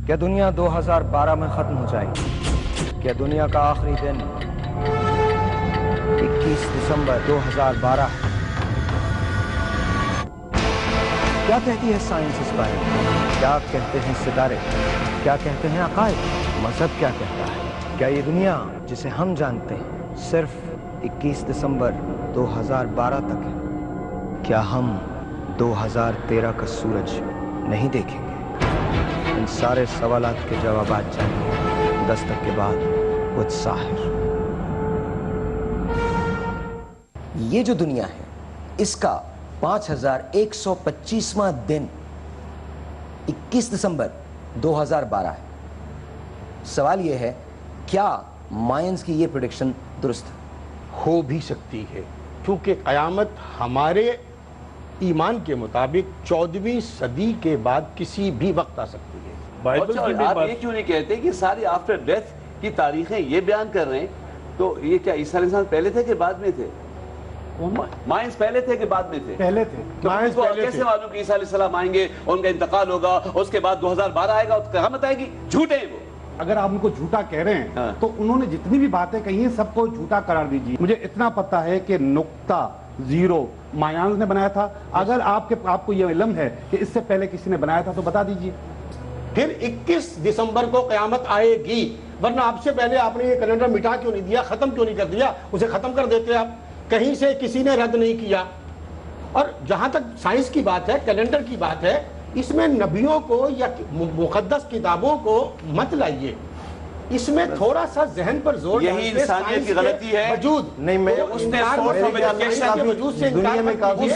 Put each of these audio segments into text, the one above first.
کیا دنیا 2012 میں ختم ہو جائے گی؟ کیا دنیا کا آخری دن 21 دسمبر 2012؟ کیا کہتی ہے سائنس اس بارے میں؟ کیا کہتے ہیں ستارے؟ کیا کہتے ہیں عقائد؟ مذہب کیا کہتا ہے؟ کیا یہ دنیا جسے ہم جانتے ہیں صرف 21 دسمبر 2012 تک ہے؟ کیا ہم 2013 کا سورج نہیں دیکھیں گے؟ ان سارے سوالات کے جوابات جانیے دستک کے بعد وذ ساحر۔ یہ جو دنیا ہے اس کا 5125واں دن 21 دسمبر 2012 ہے۔ سوال یہ ہے کیا مائنز کی یہ پریڈکشن درست ہے؟ ہو بھی سکتی ہے کیونکہ قیامت ہمارے ایمان کے مطابق 14ویں صدی کے بعد کسی بھی وقت آ سکتی ہے۔ اچھا، آپ یہ کیوں نہیں کہتے کہ ساری آفٹر ڈیتھ کی تاریخیں یہ بیان کر رہے ہیں؟ تو یہ کیا عیسیٰ علیہ السلام پہلے تھے کہ بعد میں تھے؟ مائنز پہلے تھے کہ بعد میں تھے؟ پہلے تھے۔ مائنز کیسے معلوم کہ عیسیٰ علیہ السلام آئیں گے، ان کا انتقال ہوگا، اس کے بعد 2012 آئے گا، قیامت آئے گی؟ جھوٹے ہیں وہ۔ اگر آپ ان کو جھوٹا کہہ رہے ہیں تو انہوں نے جتنی بھی باتیں کہی ہیں سب کو جھوٹا قرار دیجیے۔ مجھے اتنا پتا ہے کہ نقطہ زیرو مایانز نے بنایا تھا۔ اگر آپ کو یہ علم ہے کہ اس سے پہلے کسی نے بنایا تھا تو بتا دیجیے۔ پھر 21 دسمبر کو قیامت آئے گی، ورنہ آپ سے پہلے آپ نے یہ کیلنڈر مٹا کیوں نہیں دیا، ختم کیوں نہیں کر دیا؟ اسے ختم کر دیتے آپ، کہیں سے کسی نے رد نہیں کیا۔ اور جہاں تک سائنس کی بات ہے، کیلنڈر کی بات ہے، اس میں نبیوں کو یا مقدس کتابوں کو مت لائیے، اس میں تھوڑا سا ذہن پر زور ڈالتے یہی انسانیت کی غلطی ہے۔ وجود نہیں، میں اس نے سورس آف ایجوکیشن دنیا میں کافی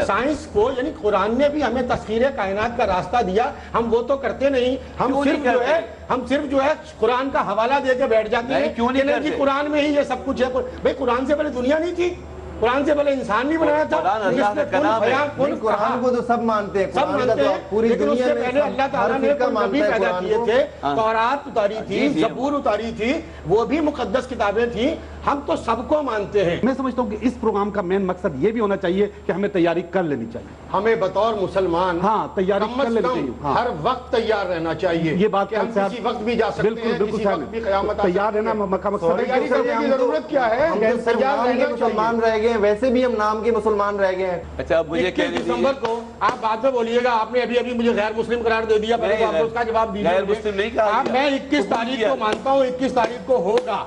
سائنس کو، یعنی قرآن نے بھی ہمیں تسخیر کائنات کا راستہ دیا، ہم وہ تو کرتے نہیں، ہم صرف جو ہے قرآن کا حوالہ دے کے بیٹھ جاتے ہیں کہ نہیں قرآن میں ہی یہ سب کچھ ہے۔ بھئی قرآن سے پہلے دنیا نہیں تھی، قرآن سے پہلے انسان نہیں بنایا تھا۔ قرآن کو تو سب مانتے ہیں، سب مانتے ہیں، پوری لیکن اس دنیا سے میں پہلے اللہ تعالیٰ نے نبی پیدا کیے تھے، تورات اتاری تھی، زبور اتاری تھی، وہ بھی مقدس کتابیں تھیں، ہم تو سب کو مانتے ہیں۔ میں سمجھتا ہوں کہ اس پروگرام کا مین مقصد یہ بھی ہونا چاہیے کہ ہمیں تیاری کر لینی چاہیے، ہمیں بطور مسلمان تیاری کر لینی چاہیے، ہر وقت تیار رہنا چاہیے۔ یہ بات کہ ہم کسی وقت بھی جا سکتے ہیں، کسی وقت بھی قیامت تیار رہنا مقصد ہے۔ تیاری کرنے کی ضرورت کیا ہے؟ مسلمان رہ گئے ہیں، ویسے بھی ہم نام کے مسلمان رہ گئے ہیں۔ اچھا اب مجھے 21 دسمبر کو آپ بعد میں بولیے گا آپ نے ابھی مجھے غیر مسلم قرار دے دیا، پہلے تو آپ اس کا جواب دیجیے۔ غیر مسلم نہیں کہا گیا۔ میں 21 تاریخ کو مانتا ہوں، 21 تاریخ کو ہوگا،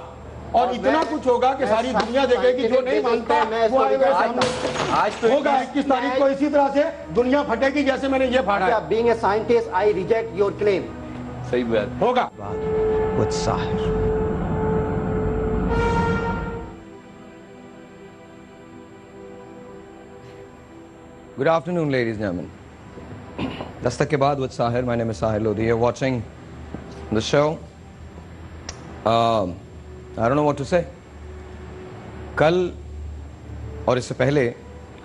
اور اتنا کچھ ہوگا کہ ساری دنیا دیکھے گی، جو نہیں مانتا وہ آئے گا سامنے ہوگا 21 تاریخ کو اسی طرح سے دنیا پھٹے گی جیسے میں نے یہ پھاڑا ہے۔ Being a scientist, I reject your claim. صحیح بات ہوگا۔ وذ ساحر۔ Good afternoon, ladies and gentlemen. دستک کے بعد وذ ساحر، my name is Sahir Lodi. You're watching the show. I don't know what to say. کل اور اس سے پہلے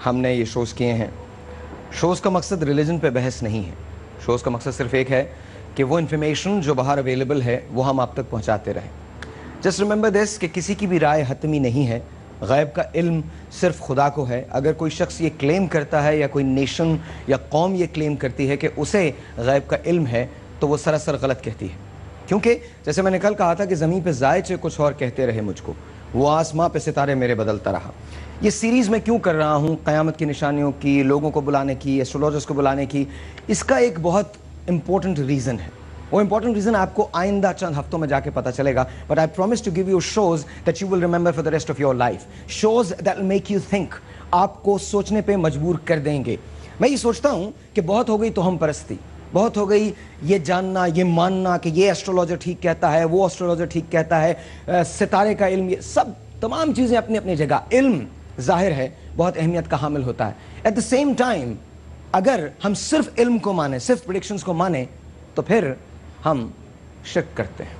ہم نے یہ شوز کیے ہیں۔ شوز کا مقصد ریلیجن پہ بحث نہیں ہے، شوز کا مقصد صرف ایک ہے کہ وہ انفارمیشن جو باہر اویلیبل ہے وہ ہم آپ تک پہنچاتے رہیں۔ جسٹ ریممبر دس کہ کسی کی بھی رائے حتمی نہیں ہے، غیب کا علم صرف خدا کو ہے۔ اگر کوئی شخص یہ کلیم کرتا ہے یا کوئی نیشن یا قوم یہ کلیم کرتی ہے کہ اسے غیب کا علم ہے تو وہ سراسر غلط کہتی ہے، کیونکہ جیسے میں نے کل کہا تھا کہ زمین پہ زائچے کچھ اور کہتے رہے مجھ کو، وہ آسماں پہ ستارے میرے بدلتا رہا۔ یہ سیریز میں کیوں کر رہا ہوں، قیامت کی نشانیوں کی، لوگوں کو بلانے کی، ایسٹرولوجرز کو بلانے کی، اس کا ایک بہت امپورٹنٹ ریزن ہے۔ وہ امپورٹنٹ ریزن آپ کو آئندہ چند ہفتوں میں جا کے پتہ چلے گا، but I promise to give you shows that you will remember for the rest of your life, shows that will make you think, آپ کو سوچنے پہ مجبور کر دیں گے۔ میں یہ سوچتا ہوں کہ بہت ہو گئی تو ہم پرستی، بہت ہو گئی یہ جاننا، یہ ماننا کہ یہ ایسٹرولوجر ٹھیک کہتا ہے، وہ ایسٹرولوجر ٹھیک کہتا ہے، ستارے کا علم، یہ سب تمام چیزیں اپنی اپنی جگہ، علم ظاہر ہے بہت اہمیت کا حامل ہوتا ہے۔ ایٹ دا سیم ٹائم اگر ہم صرف علم کو مانیں، صرف پریڈکشنز کو مانیں تو پھر ہم شک کرتے ہیں،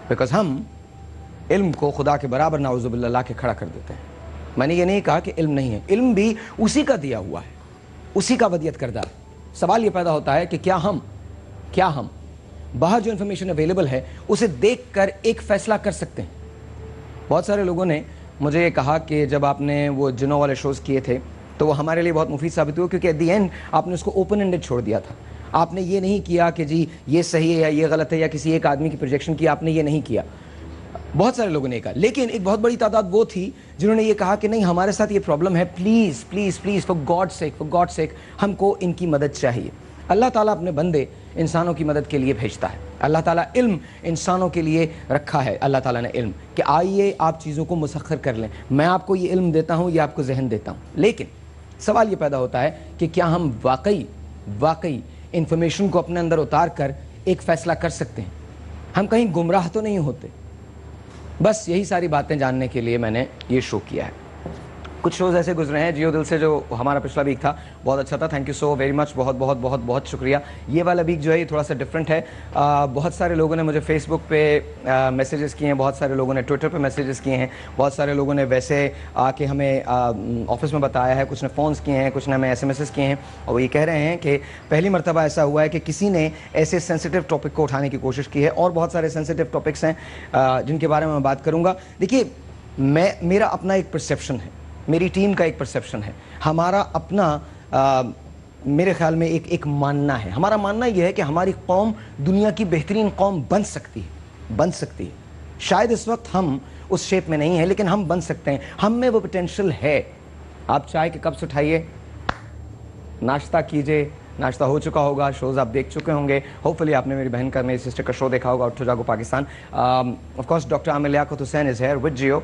بیکاز ہم علم کو خدا کے برابر نعوذ باللہ لا کے کھڑا کر دیتے ہیں۔ میں نے یہ نہیں کہا کہ علم نہیں ہے، علم بھی اسی کا دیا ہوا ہے، اسی کا ودیت کردہ ہے۔ سوال یہ پیدا ہوتا ہے کہ کیا ہم باہر جو انفارمیشن اویلیبل ہے اسے دیکھ کر ایک فیصلہ کر سکتے ہیں؟ بہت سارے لوگوں نے مجھے یہ کہا کہ جب آپ نے وہ جنوں والے شوز کیے تھے تو وہ ہمارے لیے بہت مفید ثابت ہوئے، کیونکہ ایٹ دی اینڈ آپ نے اس کو اوپن اینڈڈ چھوڑ دیا تھا۔ آپ نے یہ نہیں کیا کہ جی یہ صحیح ہے یا یہ غلط ہے یا کسی ایک آدمی کی پروجیکشن کی، آپ نے یہ نہیں کیا. بہت سارے لوگوں نے کہا، لیکن ایک بہت بڑی تعداد وہ تھی جنہوں نے یہ کہا کہ نہیں ہمارے ساتھ یہ پرابلم ہے، please please please for God sake ہم کو ان کی مدد چاہیے. اللہ تعالیٰ اپنے بندے انسانوں کی مدد کے لیے بھیجتا ہے. اللہ تعالیٰ علم انسانوں کے لیے رکھا ہے. اللہ تعالیٰ نے علم کہ آئیے آپ چیزوں کو مسخر کر لیں، میں آپ کو یہ علم دیتا ہوں، یہ آپ کو ذہن دیتا ہوں. لیکن سوال یہ پیدا ہوتا ہے کہ کیا ہم واقعی انفارمیشن کو اپنے اندر اتار کر ایک فیصلہ کر سکتے ہیں؟ ہم کہیں گمراہ تو نہیں ہوتے؟ بس یہی ساری باتیں جاننے کے لیے میں نے یہ شو کیا ہے. کچھ شوز ایسے گزرے ہیں جیو دل سے، جو ہمارا پچھلا ویک تھا بہت اچھا تھا، thank you so very much, بہت بہت بہت بہت شکریہ. یہ والا ویک جو ہے یہ تھوڑا سا ڈفرینٹ ہے. بہت سارے لوگوں نے مجھے فیس بک پہ میسیجز کیے ہیں، بہت سارے لوگوں نے ٹویٹر پہ میسیجز کیے ہیں، بہت سارے لوگوں نے ویسے آ کے ہمیں آفس میں بتایا ہے، کچھ نے فونز کیے ہیں، کچھ نے ہمیں SMS کیے ہیں، اور وہ یہ کہہ رہے ہیں کہ پہلی مرتبہ ایسا ہوا ہے کہ کسی نے ایسے سینسیٹیو ٹاپک کو اٹھانے کی کوشش کی ہے. اور بہت سارے سینسیٹیو ٹاپکس ہیں جن کے بارے میں بات کروں گا. دیکھیے میرا اپنا ایک پرسیپشن ہے، میری ٹیم کا ایک پرسیپشن ہے، ہمارا اپنا میرے خیال میں ایک ماننا ہے. ہمارا ماننا یہ ہے کہ ہماری قوم دنیا کی بہترین قوم بن سکتی ہے. شاید اس وقت ہم اس شیپ میں نہیں ہیں، لیکن ہم بن سکتے ہیں. ہم میں وہ پوٹینشل ہے. آپ چائے کے کپس اٹھائیے، ناشتہ کیجئے. ناشتہ ہو چکا ہوگا، شوز آپ دیکھ چکے ہوں گے. ہوپفلی آپ نے میری بہن کا، میری سسٹر کا شو دیکھا ہوگا، اٹھو جاگو Pakistan. Of course doctor Aamir Liaquat Hussain is here with Geo,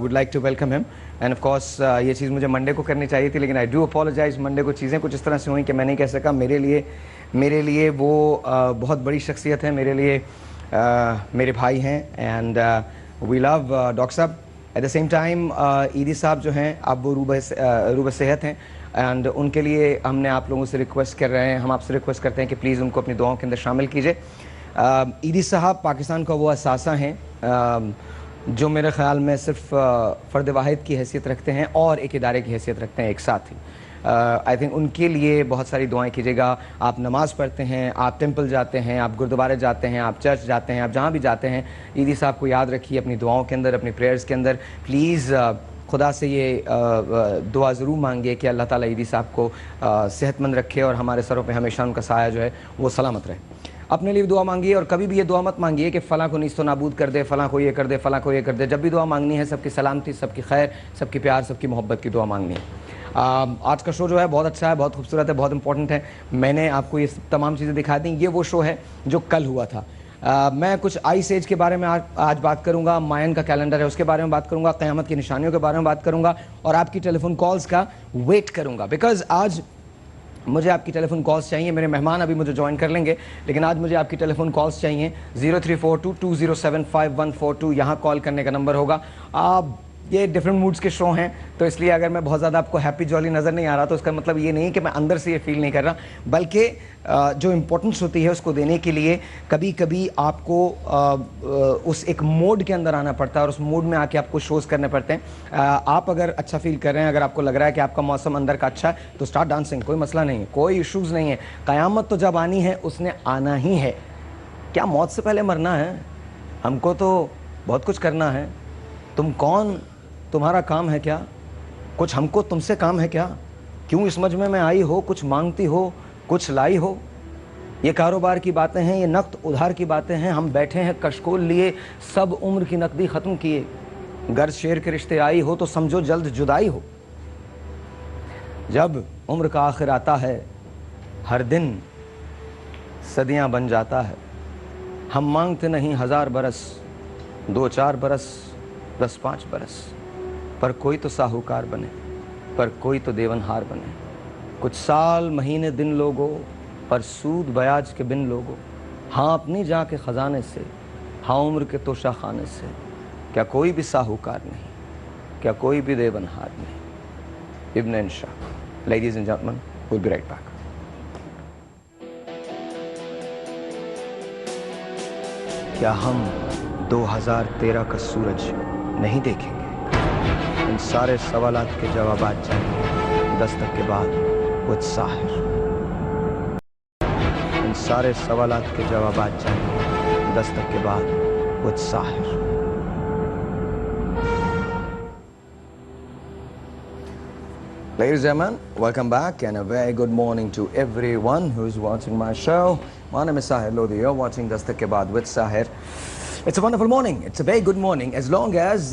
would like to welcome ہم. اینڈ آف کورس یہ چیز مجھے منڈے کو کرنی چاہیے تھی، لیکن آئی ڈو اپالوجائز. منڈے کو چیزیں کچھ اس طرح سے ہوئیں کہ میں نہیں کہہ سکا. میرے لیے وہ بہت بڑی شخصیت ہے، میرے لیے میرے بھائی ہیں. اینڈ وی لو ڈاکٹر صاحب. ایٹ دا سیم ٹائم ایدی صاحب جو ہیں اب وہ روبہ صحت ہیں، اینڈ ان کے لیے ہم نے آپ لوگوں سے ریکویسٹ کر رہے ہیں، ہم آپ سے ریکویسٹ کرتے ہیں کہ پلیز ان کو اپنی دعاؤں کے اندر شامل کیجیے. ایدی صاحب پاکستان کا وہ اثاثہ ہیں جو میرے خیال میں صرف فرد واحد کی حیثیت رکھتے ہیں اور ایک ادارے کی حیثیت رکھتے ہیں ایک ساتھ ہی. آئی تھنک ان کے لیے بہت ساری دعائیں کیجیے گا. آپ نماز پڑھتے ہیں، آپ ٹیمپل جاتے ہیں، آپ گردوارے جاتے ہیں، آپ چرچ جاتے ہیں، آپ جہاں بھی جاتے ہیں، ایدی صاحب کو یاد رکھیے اپنی دعاؤں کے اندر، اپنی پریئرز کے اندر. پلیز خدا سے یہ دعا ضرور مانگیے کہ اللہ تعالیٰ ایدی صاحب کو صحت مند رکھے اور ہمارے سروں پہ ہمیشہ ان کا سایہ جو ہے وہ سلامت رہے. اپنے لیے دعا مانگیے، اور کبھی بھی یہ دعا مت مانگیے کہ فلاں کو نیست و نابود کر دے، فلاں کو یہ کر دے، فلاں کو یہ کر دے. جب بھی دعا مانگنی ہے سب کی سلامتی، سب کی خیر، سب کی پیار، سب کی محبت کی دعا مانگنی ہے. آج کا شو جو ہے بہت اچھا ہے، بہت خوبصورت ہے، بہت امپورٹنٹ ہے. میں نے آپ کو یہ تمام چیزیں دکھا دیں. یہ وہ شو ہے جو کل ہوا تھا. میں کچھ آئس ایج کے بارے میں آج بات کروں گا، ماین کا کیلنڈر ہے اس کے بارے میں بات کروں گا، قیامت کی نشانیوں کے بارے میں بات کروں گا، اور آپ کی ٹیلی فون کالز کا ویٹ کروں گا. بیکاز آج مجھے آپ کی ٹیلی فون کالز چاہیے. میرے مہمان ابھی مجھے جوائن کر لیں گے، لیکن آج مجھے آپ کی ٹیلی فون کالز چاہیے. 034220754142 یہاں کال کرنے کا نمبر ہوگا. یہ ڈفرینٹ موڈز کے شو ہیں، تو اس لیے اگر میں بہت زیادہ آپ کو ہیپی جولی نظر نہیں آ رہا تو اس کا مطلب یہ نہیں کہ میں اندر سے یہ فیل نہیں کر رہا، بلکہ جو امپورٹنس ہوتی ہے اس کو دینے کے لیے کبھی کبھی آپ کو اس ایک موڈ کے اندر آنا پڑتا ہے، اور اس موڈ میں آ کے آپ کو شوز کرنے پڑتے ہیں. آپ اگر اچھا فیل کر رہے ہیں، اگر آپ کو لگ رہا ہے کہ آپ کا موسم اندر کا اچھا ہے تو اسٹارٹ ڈانسنگ، کوئی مسئلہ نہیں ہے، کوئی ایشوز نہیں ہے. قیامت تو جب آنی ہے اس نے آنا ہی ہے. کیا موت سے پہلے مرنا ہے؟ ہم کو تو بہت کچھ کرنا ہے. تم کون؟ تمہارا کام ہے کیا؟ کچھ ہم کو تم سے کام ہے کیا؟ کیوں اس مجمع میں آئی ہو؟ کچھ مانگتی ہو، کچھ لائی ہو؟ یہ کاروبار کی باتیں ہیں، یہ نقد ادھار کی باتیں ہیں. ہم بیٹھے ہیں کشکول لیے، سب عمر کی نقدی ختم کیے. گر شیر کے رشتے آئی ہو تو سمجھو جلد جدائی ہو. جب عمر کا آخر آتا ہے ہر دن صدیاں بن جاتا ہے. ہم مانگتے نہیں 1000 برس، 2-4 برس، 10-5 برس، پر کوئی تو ساہوکار بنے، پر کوئی تو دیون ہار بنے. کچھ سال مہینے دن لوگو، پر سود بیاج کے بن لوگو. ہاں اپنی جا کے خزانے سے، ہاں عمر کے توشہ خانے سے. کیا کوئی بھی ساہوکار نہیں، کیا کوئی بھی دیون ہار نہیں. ابن انشا. Ladies and gentlemen, we'll be right back. کیا ہم 2013 کا سورج نہیں دیکھیں گے؟ ان سارے سوالات کے جوابات جانیے دستک کے بعد وذ ساحر. ان سارے سوالات کے جوابات جانیے دستک کے بعد وذ ساحر. Ladies and gentlemen, welcome back and a very good morning to everyone who's watching my show. My name is Sahir Lodi. You're watching Dastak Ke Baad with Sahir. It's a wonderful morning. It's a very good morning as long as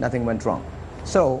nothing went wrong. So,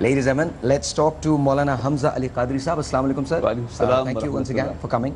Ladies and gentlemen, let's talk to Maulana Hamza Ali Qadri Sahab. Assalamu alaikum sir. Thank you once again for coming.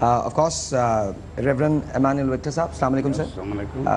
Of course, Reverend Emmanuel Victor Sahab. Assalamu alaikum sir.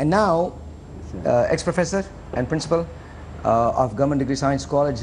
And now, ex-professor and principal of Government Degree Science College,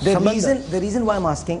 the reason why I'm asking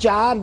4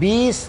20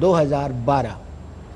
2012.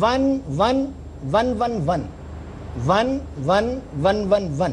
1 1 1 1 1 1 1 1 1 1.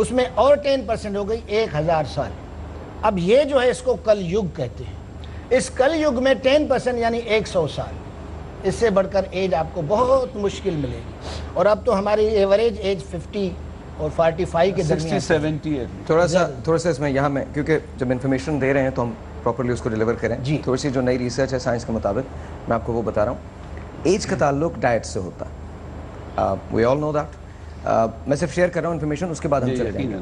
اس میں اور 10% ہو گئی 1000 سال. اب یہ جو ہے اس کو کل یگ کہتے ہیں. اس کل یگ میں 10% یعنی 100 سال. اس سے بڑھ کر ایج آپ کو بہت مشکل ملے گی. اور اب تو ہماری ایوریج ایج 50 اور 45 کے درمیان. 60-70 تھوڑا سا اس میں یہاں میں کیونکہ جب انفارمیشن دے رہے ہیں تو ہم پراپرلی اس کو ڈیلیور کریں. تھوڑی سی جو نئی ریسرچ ہے سائنس کے مطابق میں آپ کو وہ بتا رہا ہوں. ایج کا تعلق ڈائٹ سے ہوتا ہے. وی آل نو دیٹ. میں صرف شیئر کر رہا ہوں انفارمیشن, اس کے بعد ہم چلے جائیں گے.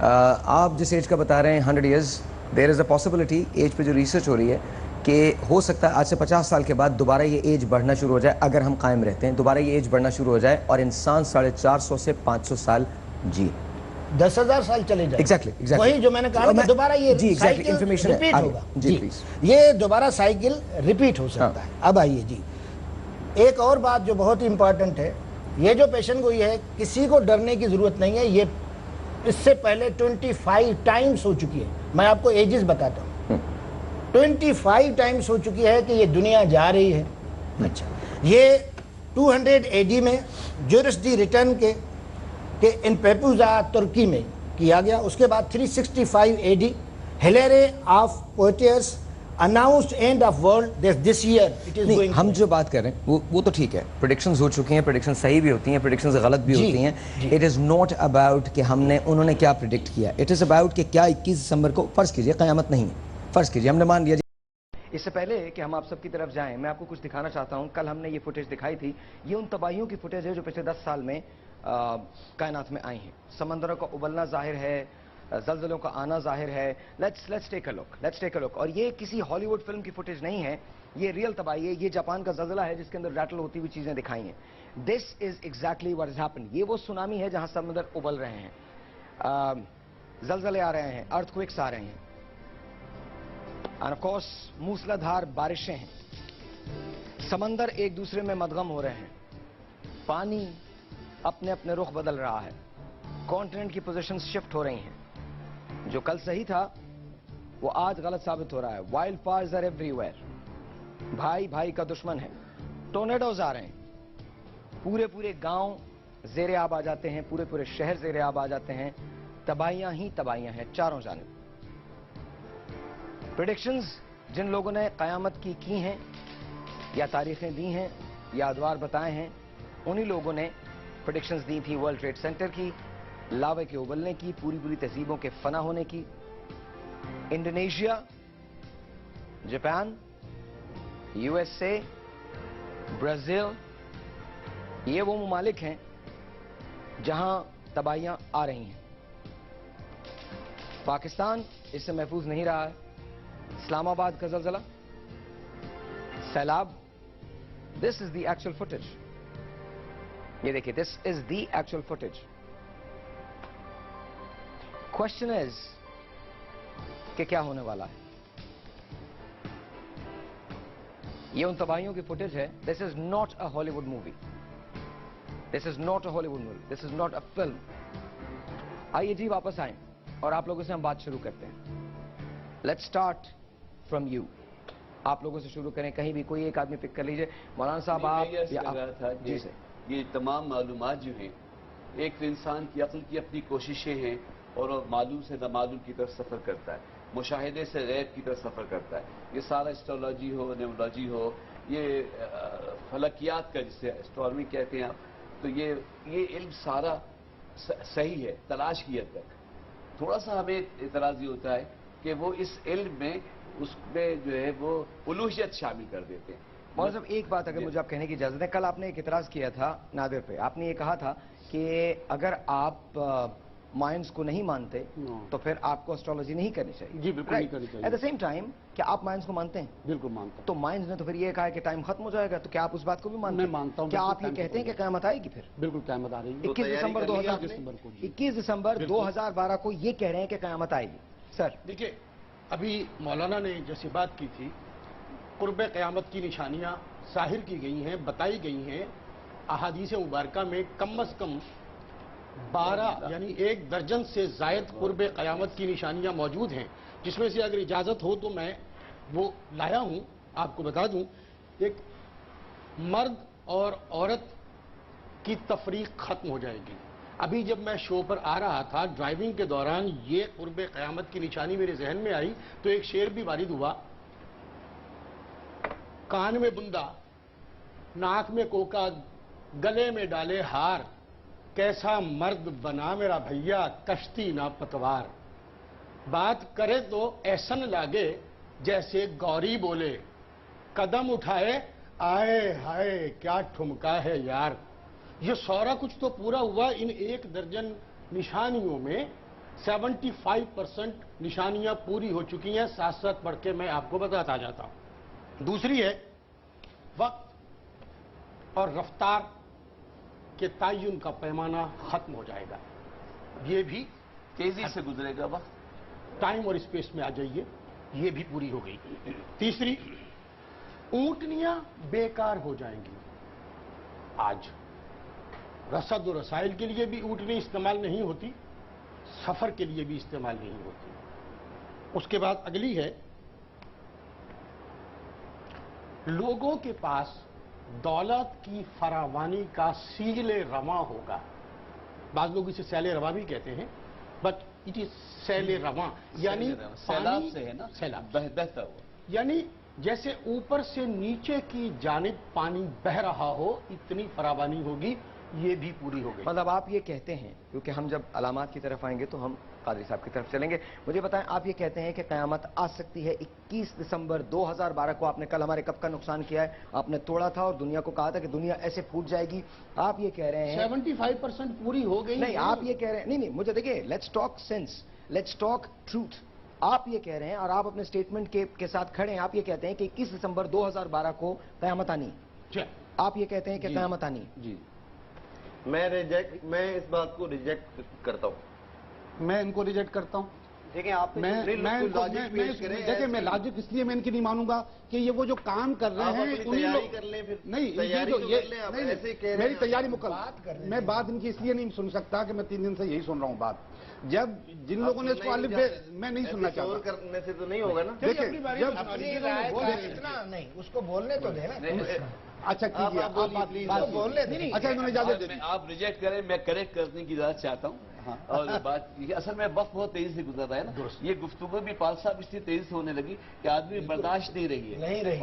آپ جس ایج کا بتا رہے ہیں 100 years, there is a possibility age پہ جو ریسرچ ہو رہی ہے کہ ہو سکتا ہے آج سے 50 سال کے بعد دوبارہ یہ ایج بڑھنا شروع ہو جائے. اگر ہم قائم رہتے ہیں دوبارہ یہ ایج بڑھنا شروع ہو جائے اور انسان 450 سے 500 سال جی, 10,000 سال چلے جائے. ایگزیکٹلی وہی جو میں نے کہا کہ دوبارہ یہ سائیکل ریپیٹ ہوگا. جی یہ دوبارہ سائیکل ریپیٹ ہو سکتا ہے. اب آئیے جی, ایک اور بات جو بہت امپورٹنٹ ہے, یہ جو پیشن گوئی ہے کسی کو ڈرنے کی ضرورت نہیں ہے. یہ اس سے پہلے 25 ٹائمز ہو چکی ہے. میں آپ کو ایجز بتاتا ہوں. 25 ٹائمز ہو چکی ہے کہ یہ دنیا جا رہی ہے. اچھا, یہ 200 AD میں جورس ڈی ریٹرن کے ان پیپوزا ترکی میں کیا گیا. اس کے بعد 365 AD Hilary of Poitiers announced end of world this year it is going. ہم جو بات کر رہے ہیں وہ تو ٹھیک ہے, پریڈکشنز ہو چکی ہیں, پریڈکشنز صحیح بھی ہوتی ہیں, پریڈکشنز غلط بھی ہوتی ہیں. اٹ از ناٹ اباؤٹ کہ انہوں نے کیا پریڈکٹ کیا, اٹ از اباؤٹ کہ کیا 21 دسمبر کو فرض کیجئے قیامت نہیں ہے, فرض کیجئے ہم نے مان لیا. اس سے پہلے کہ ہم آپ سب کی طرف جائیں میں آپ کو کچھ دکھانا چاہتا ہوں. کل ہم نے یہ فوٹیج دکھائی تھی, یہ ان تباہیوں کی فوٹیج ہے جو پچھلے 10 سال میں کائنات میں آئی ہیں. سمندروں کا ابلنا ظاہر ہے, زلزلوں کا آنا ظاہر ہے. لیٹس ٹیک اے لک. اور یہ کسی ہالی ووڈ فلم کی فوٹیج نہیں ہے, یہ ریئل تباہی ہے. یہ جاپان کا زلزلہ ہے جس کے اندر ریٹل ہوتی ہوئی چیزیں دکھائی ہیں. This is exactly what is happen. یہ وہ سونامی ہے جہاں سمندر ابل رہے ہیں, زلزلے آ رہے ہیں, ارتھ کوئکس آ رہے ہیں, اور آف کورس موسلا دھار بارشیں ہیں. سمندر ایک دوسرے میں مدغم ہو رہے ہیں, پانی اپنے رخ بدل رہا ہے, کانٹیننٹ کی پوزیشنز شفٹ ہو رہی ہیں. جو کل صحیح تھا وہ آج غلط ثابت ہو رہا ہے. Wildfires are everywhere, بھائی کا دشمن ہے. ٹورنیڈوز آ رہے ہیں, پورے گاؤں زیر آب آ جاتے ہیں, پورے شہر زیر آب آ جاتے ہیں. تباہیاں ہی تباہیاں ہیں چاروں جانب. پریڈکشنز جن لوگوں نے قیامت کی ہیں یا تاریخیں دی ہیں یا ادوار بتائے ہیں, انہی لوگوں نے پریڈکشنز دی تھی ورلڈ ٹریڈ سینٹر کی, لاوے کے ابلنے کی, پوری تہذیبوں کے فنا ہونے کی. انڈونیشیا, جاپان, USA, برازیل, یہ وہ ممالک ہیں جہاں تباہیاں آ رہی ہیں. پاکستان اس سے محفوظ نہیں رہا ہے. اسلام آباد کا زلزلہ, سیلاب. This is the actual footage. یہ دیکھیں, this is the actual footage. Question is کہ کیا ہونے والا ہے. یہ ان تباہیوں کی فوٹیج ہے. دس is not a Hollywood movie. This is not a Hollywood movie. This is not a film. آئیے جی واپس آئیں اور آپ لوگوں سے ہم بات شروع کرتے ہیں. Let's start from you. آپ لوگوں سے شروع کریں, کہیں بھی کوئی ایک آدمی پک کر لیجئے. مولانا صاحب آپ. جی سر, یہ تمام معلومات جو ہیں ایک انسان کی عقل کی اپنی کوششیں ہیں اور وہ معلوم سے نامعلوم کی طرف سفر کرتا ہے, مشاہدے سے غیب کی طرف سفر کرتا ہے. یہ سارا اسٹرولوجی ہو, نیورولوجی ہو, یہ فلکیات کا جسے اسٹرالمی کہتے ہیں آپ, تو یہ علم سارا صحیح ہے تلاش کی حد تک. تھوڑا سا ہمیں اعتراض یہ ہوتا ہے کہ وہ اس علم میں اس میں جو ہے وہ الوہیت شامل کر دیتے ہیں. مولانا صاحب ایک بات اگر مجھے آپ کہنے کی اجازت ہے, کل آپ نے ایک اعتراض کیا تھا نادر پہ. آپ نے یہ کہا تھا کہ اگر آپ مائنز کو نہیں مانتے تو پھر آپ کو اسٹرالوجی نہیں کرنی چاہیے. جی بالکل نہیں کرنی چاہیے. ایٹ دا سیم ٹائم کیا آپ مائنز کو مانتے ہیں؟ بالکل مانتا ہوں. تو مائنز نے تو پھر یہ کہا کہ ٹائم ختم ہو جائے گا, تو کیا آپ اس بات کو بھی مانتے ہیں؟ میں مانتا ہوں. کیا آپ یہ کہتے ہیں کہ قیامت آئے گی؟ پھر بالکل قیامت آ رہی ہے. 21 دسمبر 2012 کو یہ کہہ رہے ہیں کہ قیامت آئے گی. سر دیکھیے, ابھی مولانا نے جیسی بات کی تھی, قرب قیامت کی نشانیاں ظاہر کی گئی ہیں, بتائی گئی ہیں. احادیث مبارکہ میں کم از کم 12 یعنی 1 درجن سے زائد قرب قیامت کی نشانیاں موجود ہیں, جس میں سے اگر اجازت ہو تو میں وہ لایا ہوں, آپ کو بتا دوں. ایک مرد اور عورت کی تفریق ختم ہو جائے گی. ابھی جب میں شو پر آ رہا تھا ڈرائیونگ کے دوران یہ قرب قیامت کی نشانی میرے ذہن میں آئی تو ایک شعر بھی وارد ہوا، کان میں بندہ، ناک میں کوکا، گلے میں ڈالے ہار، کیسا مرد بنا میرا بھیا کشتی نہ پتوار، بات کرے تو ایسن لاگے جیسے گوری بولے، قدم اٹھائے آئے ہائے کیا ٹھمکا ہے یار۔ یہ سارا کچھ تو پورا ہوا ان 1 درجن نشانیوں میں 75% نشانیاں پوری ہو چکی ہیں، ساتھ ساتھ پڑھ کے میں آپ کو بتاتا جاتا ہوں۔ دوسری ہے وقت اور رفتار کے تعین کا پیمانہ ختم ہو جائے گا، یہ بھی تیزی سے گزرے گا وقت، ٹائم اور اسپیس میں آ جائیے، یہ بھی پوری ہو گئی۔ تیسری، اونٹنیاں بیکار ہو جائیں گی۔ آج رسد و رسائل کے لیے بھی اونٹنی استعمال نہیں ہوتی، سفر کے لیے بھی استعمال نہیں ہوتی۔ اس کے بعد اگلی ہے، لوگوں کے پاس دولت کی فراوانی کا سیل رواں ہوگا۔ بعض لوگ اسے سیل رواں بھی کہتے ہیں، بٹ اٹ از سیل رواں، یعنی سیلاب سے ہے نا، سیلاب بہتا ہوا، یعنی جیسے اوپر سے نیچے کی جانب پانی بہ رہا ہو اتنی فراوانی ہوگی، یہ بھی پوری ہو گئی۔ مطلب آپ یہ کہتے ہیں، کیونکہ ہم جب علامات کی طرف آئیں گے تو ہم قادری صاحب کی طرف چلیں گے، مجھے بتائیں آپ یہ کہتے ہیں کہ قیامت آ سکتی ہے 21 دسمبر 2012 کو۔ آپ نے کل ہمارے کب کا نقصان کیا ہے، آپ نے توڑا تھا اور دنیا کو کہا تھا کہ دنیا ایسے پھوٹ جائے گی، آپ یہ کہہ رہے ہیں 75% پوری ہو گئی۔ نہیں، آپ یہ کہہ رہے ہیں، نہیں مجھے دیکھیں، let's talk sense, let's talk truth. آپ یہ کہہ رہے ہیں اور آپ اپنے سٹیٹمنٹ کے ساتھ کھڑے ہیں، آپ یہ کہتے ہیں کہ 21 دسمبر 2012 کو قیامت آنی، آپ یہ کہتے ہیں کہ قیامت آنی۔ جی، میں اس بات کو ریجیکٹ کرتا ہوں۔ میں ان کو ریجیکٹ کرتا ہوں۔ دیکھیں آپ دیکھیں میں لاجک اس لیے میں ان کی نہیں مانوں گا کہ یہ وہ جو کام کر رہے ہیں تیاری کر لیں، پھر نہیں، میری تیاری مکمل، میں بات ان کی اس لیے نہیں سن سکتا کہ میں 3 دن سے یہی سن رہا ہوں بات۔ جب جن لوگوں نے اس کو میں نہیں سننا چاہتا کرنے سے تو نہیں ہوگا نا۔ دیکھیں اپنی رائے کا اتنا نہیں، اس کو بولنے تو دیں نا۔ اچھا کیجیے، آپ بات بولنے دیں۔ اچھا انہوں نے اجازت دے دی۔ آپ ریجیکٹ کریں، میں کریکٹ کرنے کی اجازت چاہتا ہوں۔ اور بات یہ اصل میں وقت بہت تیزی سے گزر رہا ہے نا، یہ گفتگو بھی پال صاحب اس لیے تیزی سے ہونے لگی کہ آدمی برداشت نہیں رہی ہے،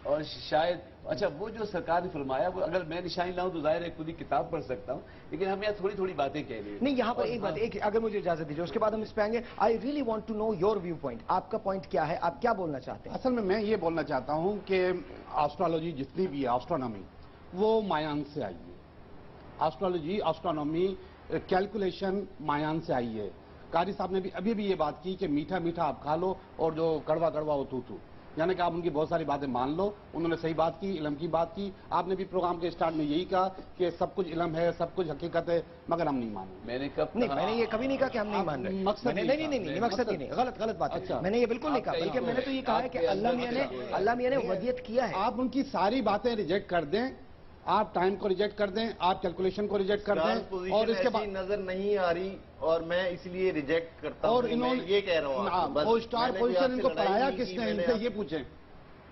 اور شاید اچھا وہ جو سرکار نے فرمایا وہ اگر میں نشانی لاؤں تو ظاہر ہے خود ہی کتاب پڑھ سکتا ہوں، لیکن ہم یہاں تھوڑی تھوڑی باتیں کہہ رہے ہیں۔ نہیں، یہاں پر ایک بات، اگر مجھے اجازت دیجیے، اس کے بعد ہم اس پہ آئیں گے۔ I really want to know your view point, آپ کا پوائنٹ کیا ہے، آپ کیا بولنا چاہتے ہیں؟ اصل میں یہ بولنا چاہتا ہوں کہ آسٹرالوجی جتنی بھی ہے، آسٹرونومی، وہ مایان سے آئی ہے۔ آسٹرالوجی، آسٹرونومی، کیلکولیشن مایان سے آئی ہے۔ قاری صاحب نے بھی ابھی یہ بات کی کہ میٹھا میٹھا آپ کھا لو اور جو کڑوا کڑوا ہو تو، یعنی کہ آپ ان کی بہت ساری باتیں مان لو۔ انہوں نے صحیح بات کی، علم کی بات کی۔ آپ نے بھی پروگرام کے اسٹارٹ میں یہی کہا کہ سب کچھ علم ہے، سب کچھ حقیقت ہے، مگر ہم نہیں مانیں۔ میں نے کب نہیں، میں نے یہ کبھی نہیں کہا کہ ہم نہیں مان رہے، مقصد نہیں، مقصد ہی نہیں، غلط بات ہے، میں نے یہ بالکل نہیں کہا، بلکہ میں نے تو یہ کہا ہے کہ اللہ میاں نے ودیت کیا ہے۔ آپ ان کی ساری باتیں ریجیکٹ کر دیں، آپ ٹائم کو ریجیکٹ کر دیں، آپ کیلکولیشن کو ریجیکٹ کر دیں، اور اس کے بعد نظر نہیں آ رہی اور میں اس لیے ریجیکٹ کرتا ہوں۔ اور انہوں نے یہ کہہ رہا ہوں وہ اسٹار پوزیشن ان کو پڑھایا کس نے، ان سے یہ پوچھیں،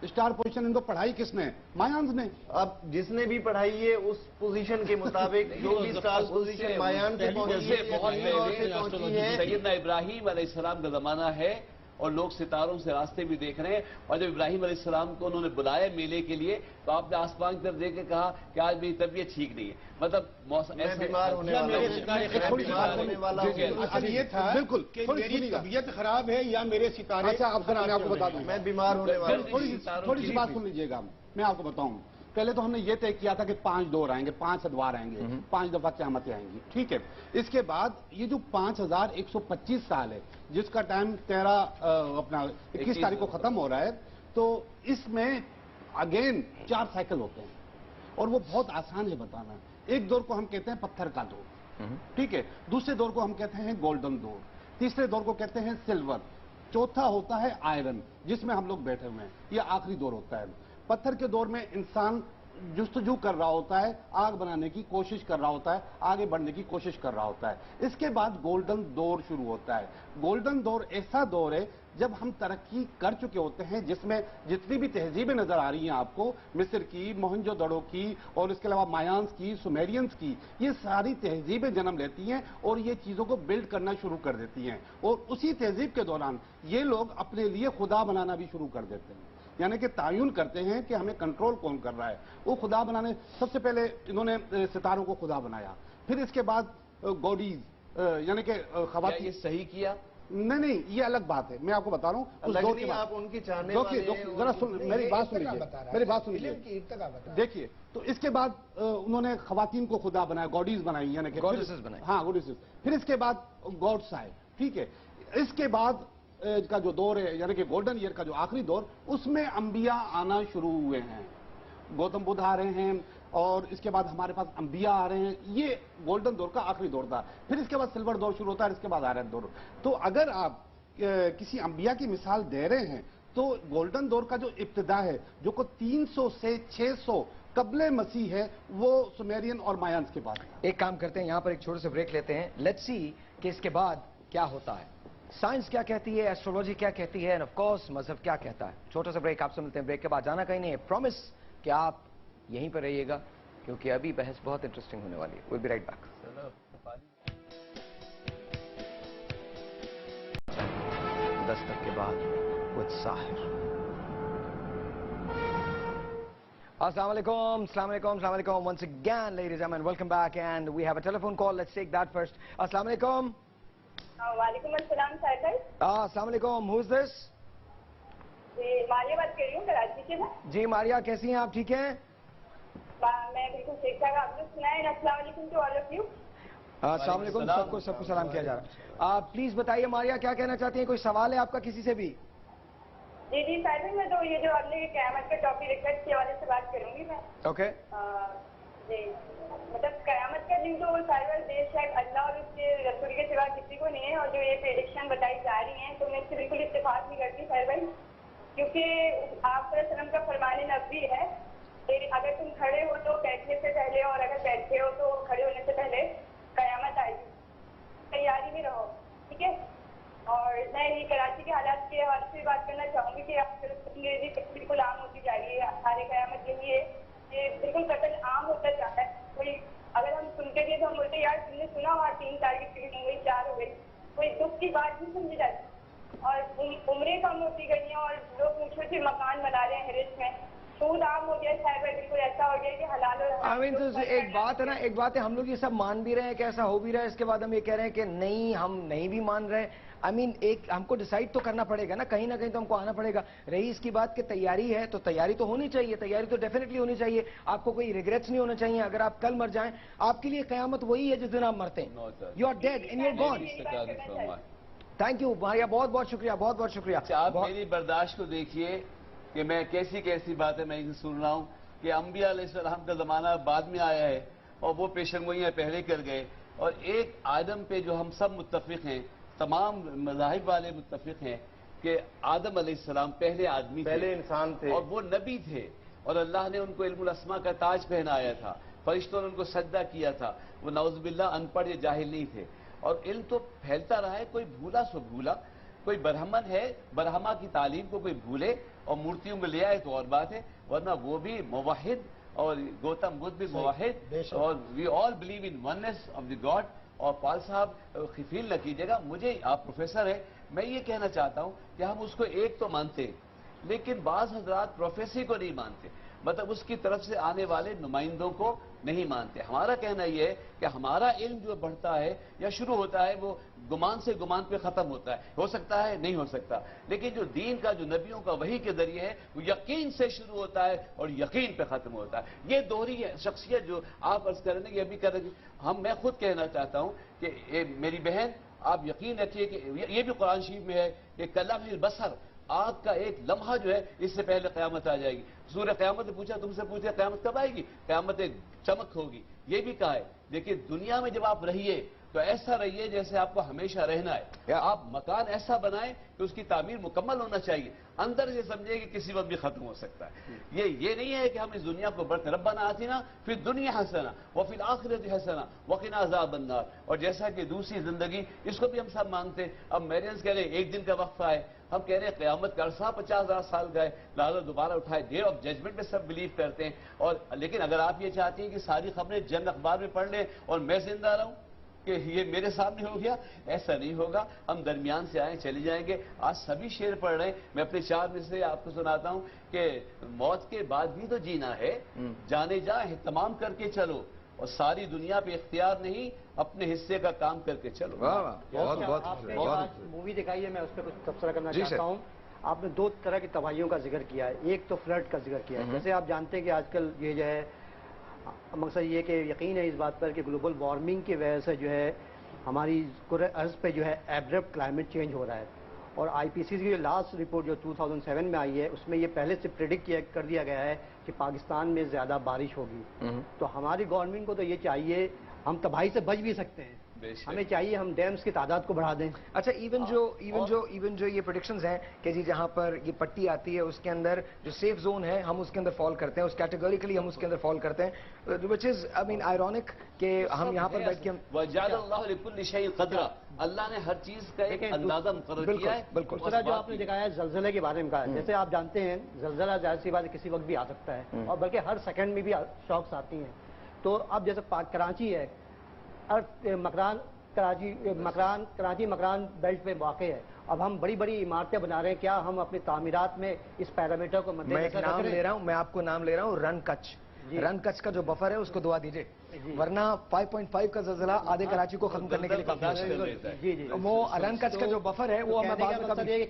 اسٹار پوزیشن ان کو پڑھائی کس نے؟ مایانز نے۔ اب جس نے بھی پڑھائی ہے اس پوزیشن کے مطابق جو بھی اسٹار پوزیشن مایان سے پہنچی ہے، سیدنا ابراہیم علیہ السلام کا زمانہ ہے اور لوگ ستاروں سے راستے بھی دیکھ رہے ہیں، اور جب ابراہیم علیہ السلام کو انہوں نے بلایا میلے کے لیے تو آپ نے آسمان کی طرف دیکھ کے کہا کہ آج میری طبیعت ٹھیک نہیں ہے، مطلب موسم میں بیمار ہونے والا ہوں۔ یہ تھا بالکل کہ میری طبیعت خراب ہے یا میرے ستارے۔ اچھا اب ذرا میں آپ کو بتا دوں، میں بیمار ہونے والا ہوں۔ تھوڑی سی بات سن لیجیے گا، میں آپ کو بتاؤں۔ پہلے تو ہم نے یہ طے کیا تھا کہ 5 دور آئیں گے، 5 ادوار آئیں گے، 5 دفعہ قیامتیں آئیں گی، ٹھیک ہے۔ اس کے بعد یہ جو 5125 سال ہے، جس کا ٹائم 21 تاریخ کو ختم ہو رہا ہے، تو اس میں اگین 4 سائیکل ہوتے ہیں اور وہ بہت آسان ہے بتانا۔ ایک دور کو ہم کہتے ہیں پتھر کا دور، ٹھیک ہے۔ دوسرے دور کو ہم کہتے ہیں گولڈن دور، تیسرے دور کو کہتے ہیں سلور، چوتھا ہوتا ہے آئرن جس میں ہم لوگ بیٹھے ہوئے ہیں، یہ آخری دور ہوتا ہے۔ پتھر کے دور میں انسان جستجو کر رہا ہوتا ہے, آگ بنانے کی کوشش کر رہا ہوتا ہے, آگے بڑھنے کی کوشش کر رہا ہوتا ہے. اس کے بعد گولڈن دور شروع ہوتا ہے. گولڈن دور ایسا دور ہے جب ہم ترقی کر چکے ہوتے ہیں, جس میں جتنی بھی تہذیبیں نظر آ رہی ہیں آپ کو, مصر کی, موہنجو دڑو کی, اور اس کے علاوہ مایانس کی, سومیرینس کی, یہ ساری تہذیبیں جنم لیتی ہیں اور یہ چیزوں کو بلڈ کرنا شروع کر دیتی ہیں. اور اسی تہذیب کے دوران یہ لوگ اپنے لیے خدا بنانا بھی شروع کر دیتے ہیں, یعنی کہ تعین کرتے ہیں کہ ہمیں کنٹرول کون کر رہا ہے. وہ خدا بنانے, سب سے پہلے انہوں نے ستاروں کو خدا بنایا, پھر اس کے بعد گوڈیز, یعنی کہ خواتین. یہ صحیح کیا؟ نہیں, یہ الگ بات ہے, میں آپ کو بتا رہا ہوں. اس دور کے بعد آپ ان کی چاہنے والے ہیں, ذرا میری بات سن لیجیے, دیکھیے. تو اس کے بعد انہوں نے خواتین کو خدا بنایا, گوڈیز بنائی, یعنی کہ ہاں گوڈیسز. پھر اس کے بعد گاڈس آئے, ٹھیک ہے. اس کے بعد کا جو دور ہے, یعنی کہ گولڈن ایئر کا جو آخری دور, اس میں انبیاء آنا شروع ہوئے ہیں. گوتم بدھ آ رہے ہیں, اور اس کے بعد ہمارے پاس انبیاء آ رہے ہیں. یہ گولڈن دور کا آخری دور تھا. پھر اس کے بعد سلور دور شروع ہوتا ہے, اس کے بعد آئرن دور. تو اگر آپ کسی انبیاء کی مثال دے رہے ہیں تو گولڈن دور کا جو ابتدا ہے, جو کو 300 سے 600 قبل مسیح ہے, وہ سومیرین اور مایانس کے بعد. ایک کام کرتے ہیں, یہاں پر ایک چھوٹے سے بریک لیتے ہیں. لیٹس سی کہ اس کے بعد کیا ہوتا ہے. سائنس کیا کہتی ہے, ایسٹرولوجی کیا کہتی ہے, اور آف کورس مذہب کیا کہتا ہے. چھوٹا سا بریک, آپ سے ملتے ہیں. بریک کے بعد جانا کہیں نہیں ہے, پرومس کہ آپ یہیں پر رہیے گا, کیونکہ ابھی بحث بہت انٹرسٹنگ ہونے والی ہے. Well be right back. 10 تک کے بعد with ساحر. السلام علیکم, السلام علیکم, السلام علیکم. Once again, ladies and gentlemen, welcome back, and we have a telephone call. Let's take that first. السلام علیکم. وعلیکم السلام ساحر. السلام علیکم. Who is this? جی ماریہ بات کر رہی ہوں کراچی سے. جی ماریہ, کیسی ہیں آپ, ٹھیک ہیں؟ میں بالکل ٹھیک ٹھاک. آپ نے سنا ہے. السلام علیکم ٹو آل آف یو. السلام علیکم, سب کو سلام کیا جا رہا ہے. آپ پلیز بتائیے ماریہ, کیا کہنا چاہتی ہیں, کوئی سوال ہے آپ کا کسی سے بھی؟ جی ساحر, میں تو یہ جو آپ نے قیامت کا ٹاپک رکھا ہے اس کے حوالے سے بات کروں گی میں. اوکے. جی مطلب قیامت کا دن تو ساحر بے شک اللہ اور اس کے رسول کے سوا کسی کو نہیں ہے, اور جو یہ پریڈکشن بتائی جا رہی ہیں تو میں اس سے بالکل اتفاق نہیں کرتی ساحر بھائی, کیونکہ آپ صلی اللہ علیہ وسلم کا فرمان نبوی ہے اگر تم کھڑے ہو تو بیٹھنے سے پہلے, اور اگر بیٹھے ہو تو کھڑے ہونے سے پہلے قیامت آئے گی. تیاری میں رہو, ٹھیک ہے. اور میں یہ کراچی کے حالات کے حوالے سے بات کرنا چاہوں گی کہ انگریزی بالکل عام ہوتی جا رہی ہے. سارے قیامت یہی ہے کہ بالکل قتل عام ہوتا جاتا ہے. کوئی اگر ہم سنتے تھے تو ہم بولتے یار تم نے سنا وہاں 3 تاریخ کی ہو گئی, 4 ہو گئی, کوئی دکھ کی بات نہیں سمجھی جاتی. اور عمریں کم ہوتی گئی ہیں, اور لوگ مجھے سے مکان بنا رہے ہیں ہیرس میں. سود عام ہو گیا ہے, بالکل ایسا ہو گیا کہ حلال اور ایک بات ہے نا, ایک بات ہے, ہم لوگ یہ سب مان بھی رہے ہیں کہ ایسا ہو بھی رہا ہے, اس کے بعد ہم یہ کہہ رہے ہیں کہ نہیں, ہم نہیں بھی مان رہے. ایک ہم کو ڈیسائیڈ تو کرنا پڑے گا نا, کہیں نہ کہیں تو ہم کو آنا پڑے گا. رہی اس کی بات کہ تیاری ہے, تو تیاری تو ہونی چاہیے, تیاری تو ڈیفینیٹلی ہونی چاہیے. آپ کو کوئی ریگریٹس نہیں ہونا چاہیے. اگر آپ کل مر جائیں, آپ کے لیے قیامت وہی ہے جس دن آپ مرتے ہیں. You are dead and you are gone. Thank you Maria, بہت بہت شکریہ, بہت بہت شکریہ. آپ میری برداشت کو دیکھیے کہ میں کیسی باتیں میں سن رہا ہوں کہ انبیاء علیہ السلام کا زمانہ بعد میں آیا ہے, اور وہ پیشن گوئیاں پہلے کر گئے. اور ایک آدم پہ جو ہم سب متفق ہیں, تمام مذاہب والے متفق ہیں کہ آدم علیہ السلام پہلے آدمی, پہلے انسان تھے, اور وہ نبی تھے, اور اللہ نے ان کو علم الاسماء کا تاج پہنایا تھا. فرشتوں نے ان کو سجدہ کیا تھا. وہ نعوذ باللہ ان پڑھ یا جاہل نہیں تھے, اور علم تو پھیلتا رہا ہے. کوئی بھولا سو بھولا, کوئی برہمن ہے, برہما کی تعلیم کو کوئی بھولے اور مورتیوں میں لے آئے تو اور بات ہے, ورنہ وہ بھی موحد, اور گوتم بدھ بھی موحد, اور we all believe in oneness of the God. اور پال صاحب فیل نہ کیجیے گا, مجھے آپ پروفیسر ہیں, میں یہ کہنا چاہتا ہوں کہ ہم اس کو ایک تو مانتے, لیکن بعض حضرات پروفیسی کو نہیں مانتے, مطلب اس کی طرف سے آنے والے نمائندوں کو نہیں مانتے. ہمارا کہنا یہ ہے کہ ہمارا علم جو بڑھتا ہے یا شروع ہوتا ہے وہ گمان سے گمان پہ ختم ہوتا ہے. ہو سکتا ہے, نہیں ہو سکتا, لیکن جو دین کا, جو نبیوں کا وحی کے ذریعے ہے, وہ یقین سے شروع ہوتا ہے اور یقین پہ ختم ہوتا ہے. یہ دوہری شخصیت جو آپ عرض کر رہے ہیں, یہ بھی کر رہے ہیں. میں خود کہنا چاہتا ہوں کہ میری بہن, آپ یقین رکھیے کہ یہ بھی قرآن شریف میں ہے کہ کلمح البصر, آگ کا ایک لمحہ جو ہے اس سے پہلے قیامت آ جائے گی. سورہ قیامت نے پوچھا, تم سے پوچھا قیامت کب آئے گی؟ قیامت ایک چمک ہوگی, یہ بھی کہا ہے. لیکن دنیا میں جب آپ رہیے تو ایسا رہیے جیسے آپ کو ہمیشہ رہنا ہے. آپ مکان ایسا بنائیں کہ اس کی تعمیر مکمل ہونا چاہیے. اندر سے سمجھے کہ کسی وقت بھی ختم ہو سکتا ہے. یہ نہیں ہے کہ ہم اس دنیا کو برت ربنا آتنا فی الدنیا حسنہ وفی الآخرۃ حسنہ وقنا عذاب النار. اور جیسا کہ دوسری زندگی اس کو بھی ہم سب مانگتے ہیں. اب میرینز کہہ رہے ہیں ایک دن کا وقفہ ہے, ہم کہہ رہے ہیں قیامت کا عرصہ 50,000 سال گئے, لہذا دوبارہ اٹھائے. ڈے آف ججمنٹ میں سب بلیو کرتے ہیں. اور لیکن اگر آپ یہ چاہتے ہیں کہ ساری خبریں جنگ اخبار میں پڑھ لیں اور میں زندہ رہوں کہ یہ میرے سامنے ہو گیا, ایسا نہیں ہوگا. ہم درمیان سے آئیں چلے جائیں گے. آج سبھی شعر پڑھ رہے ہیں. میں اپنے 4 میں سے آپ کو سناتا ہوں کہ موت کے بعد بھی تو جینا ہے, جانے جا اہتمام کر کے چلو, اور ساری دنیا پہ اختیار نہیں, اپنے حصے کا کام کر کے چلو. آپ نے مووی دکھائی ہے, میں اس پہ کچھ تبصرہ کرنا چاہتا ہوں. آپ نے 2 طرح کی تباہیوں کا ذکر کیا ہے. ایک تو فلڈ کا ذکر کیا ہے. جیسے آپ جانتے ہیں کہ آج کل یہ جو ہے مقصد یہ کہ یقین ہے اس بات پر کہ گلوبل وارمنگ کی وجہ سے جو ہے ہماری کرۂ ارض پہ جو ہے ایبرپٹ کلائمیٹ چینج ہو رہا ہے. اور آئی پی سی کی لاسٹ رپورٹ جو 2007 میں آئی ہے اس میں یہ پہلے سے پریڈکٹ کر دیا گیا ہے کہ پاکستان میں زیادہ بارش ہوگی. تو ہماری گورنمنٹ کو تو یہ چاہیے, ہم تباہی سے بچ بھی سکتے ہیں, ہمیں چاہیے ہم ڈیمز کی تعداد کو بڑھا دیں. اچھا, ایون جو یہ پریڈکشنز ہیں کہ جی جہاں پر یہ پٹی آتی ہے اس کے اندر جو سیف زون ہے ہم اس کے اندر فال کرتے ہیں, اس کیٹیگوریکلی ہم اس کے اندر فال کرتے ہیں, وچ از آئی مین آئرونک کہ ہم یہاں پر بیٹھ کے وَجَعَلَ اللَّهُ لِكُلِّ شَيْءٍ قَدْرًا, اللہ نے ہر چیز کا ایک اندازہ مقرر کیا ہے. بالکل دوسرا جو آپ نے دکھایا ہے زلزلے کے بارے میں کہا ہے, جیسے آپ جانتے ہیں زلزلہ ظاہر سی بات ہے کسی وقت بھی آ سکتا ہے, اور بلکہ ہر سیکنڈ میں بھی شاکس آتی ہیں. تو اب جیسے کراچی ہے, کراچی مکران بیلٹ پہ واقع ہے. اب ہم بڑی بڑی عمارتیں بنا رہے ہیں, کیا ہم اپنی تعمیرات میں اس پیرامیٹر کو مد میں ایک نام لے رہا ہوں, میں آپ کو نام لے رہا ہوں رن کچھ. رن کچھ کا جو بفر ہے اس کو دعا دیجئے, ورنہ 5.5 کا زلزلہ آدھے کراچی کو ختم کرنے کے لیے کافی. وہ رن کچھ کا جو بفر ہے وہ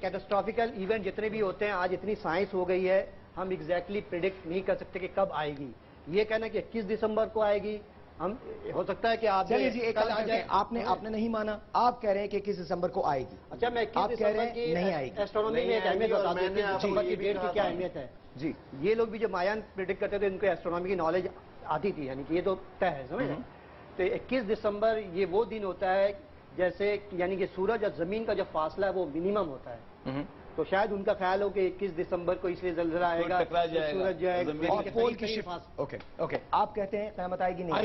کیٹاسٹرافیکل ایونٹ جتنے بھی ہوتے ہیں, آج اتنی سائنس ہو گئی ہے, ہم ایگزیکٹلی پریڈکٹ نہیں کر سکتے کہ کب آئے گی. یہ کہنا کہ 21 دسمبر کو آئے گی, ہم ہو سکتا ہے کہ آپ چلیے جی ایک آپ نے نہیں مانا, آپ کہہ رہے ہیں کہ 21 دسمبر کو آئے گی. اچھا, میں 21 دسمبر کی نہیں آئے گی ایسٹرونومی میں ایک اہمیت بتا دوں, 21 دسمبر کی ڈیٹ کی کیا اہمیت ہے. جی, یہ لوگ بھی جب مایان پریڈکٹ کرتے تھے ان کو ایسٹرونومی کی نالج آتی تھی, یعنی کہ یہ تو طے ہے, سمجھ رہے ہیں. تو 21 دسمبر یہ وہ دن ہوتا ہے جیسے یعنی کہ سورج اور زمین کا جو فاصلہ ہے وہ منیمم ہوتا ہے. تو شاید ان کا خیال ہو کہ 21 دسمبر کو اس لیے زلزلہ آئے گا, سورج جو ہے اوکے. آپ کہتے ہیں قیامت آئے گی نہیں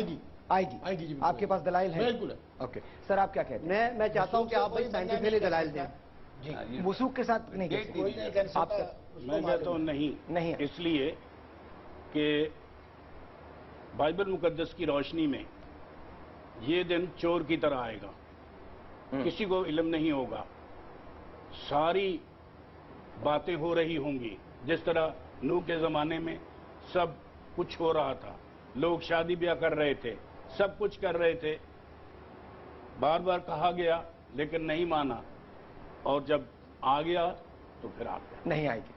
آئے گی, آپ کے پاس دلائل ہیں؟ بالکل. اوکے سر, آپ کیا کہتے ہیں؟ میں چاہتا ہوں کہ آپ سائنٹیفکلی دلائل دیں. جی, وثوق کے ساتھ نہیں کہتے آپ سر؟ میں کہتا ہوں نہیں, اس لیے کہ بائبل مقدس کی روشنی میں یہ دن چور کی طرح آئے گا, کسی کو علم نہیں ہوگا, ساری باتیں ہو رہی ہوں گی. جس طرح نوح کے زمانے میں سب کچھ ہو رہا تھا, لوگ شادی بیاہ کر رہے تھے, سب کچھ کر رہے تھے, بار بار کہا گیا لیکن نہیں مانا, اور جب آ گیا تو پھر آپ نہیں آئے گی.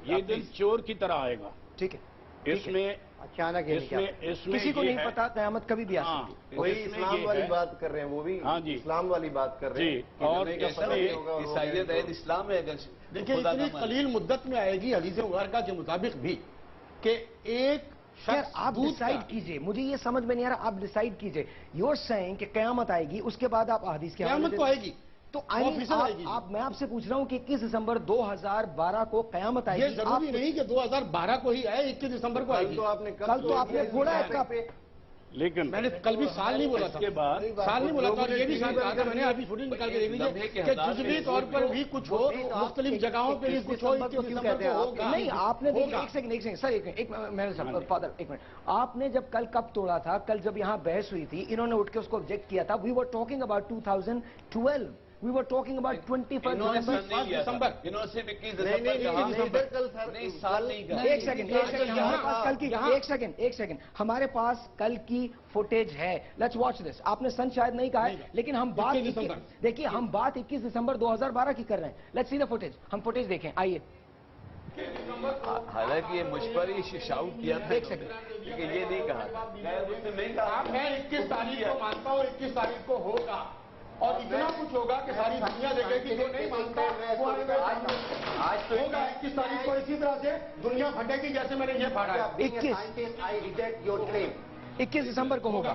یہ دن چور کی طرح آئے گا. ٹھیک ہے, اس میں اچانک کسی کو نہیں پتا قیامت کبھی بھی آ سکتی. وہی اسلام والی بات کر رہے ہیں, وہ بھی اسلام والی بات کر رہے ہیں. اور عیسائیت اسلام ہے. دیکھیں اتنی قلیل مدت میں آئے گی حدیث مبارکہ کے مطابق بھی کہ ایک شخص آپ ڈیسائیڈ کیجئے, مجھے یہ سمجھ میں نہیں آ رہا, آپ ڈیسائیڈ کیجئے. یو آر سیئنگ کہ قیامت آئے گی, اس کے بعد آپ احادیث کے قیامت تو آئے گی, تو میں آپ سے پوچھ رہا ہوں کہ 21 دسمبر 2012 کو قیامت آئے گی. یہ ضروری نہیں کہ 2012 کو ہی آئے, 21 دسمبر کو آئے گی. کل تو آپ نے بولا ہے, لیکن میں نے کل بھی سال نہیں بولا تھا, سال نہیں بولا تھا, اور یہ بھی سال کہا تھا میں نے, ابھی فوٹنگ نکال کے دیکھ لیجیے کہ جزوی طور پر بھی کچھ ہو, مختلف جگہوں پہ بھی کچھ ہو, 21 دسمبر کو ہوگا. نہیں, آپ نے ایک سیکنڈ سر, ایک منٹ, آپ نے جب کل کب توڑا تھا, کل جب یہاں بحث ہوئی تھی, انہوں نے اٹھ کے اس کو آبجیکٹ کیا تھا. We were talking about 2012, we were talking about 21st December. ایک سیکنڈ, ہمارے پاس کل کی فوٹیج ہے. Let's watch this. آپ نے سن شاید نہیں کہا ہے, لیکن ہم بات دیکھیے, ہم بات 21 دسمبر 2012 کی کر رہے ہیں. لیٹس سی دا فوٹیج, ہم فوٹیج دیکھیں, آئیے. حالانکہ یہ مجھ پر ہی شاؤٹ کیا تھا, ایک سیکنڈ, یہ نہیں کہا. میں 21 تاریخ کو مانتا ہوں, 21 تاریخ کو ہوگا, اور اتنا کچھ ہوگا کہ ساری دنیا دیکھے گی. جو نہیں مانتا آج تو ہوگا 21 تاریخ کو, اسی طرح سے دنیا پھٹے گی جیسے میں نے یہ پھاڑا ہے. 21 دسمبر کو ہوگا.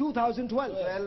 2012।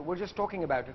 we're just talking about it।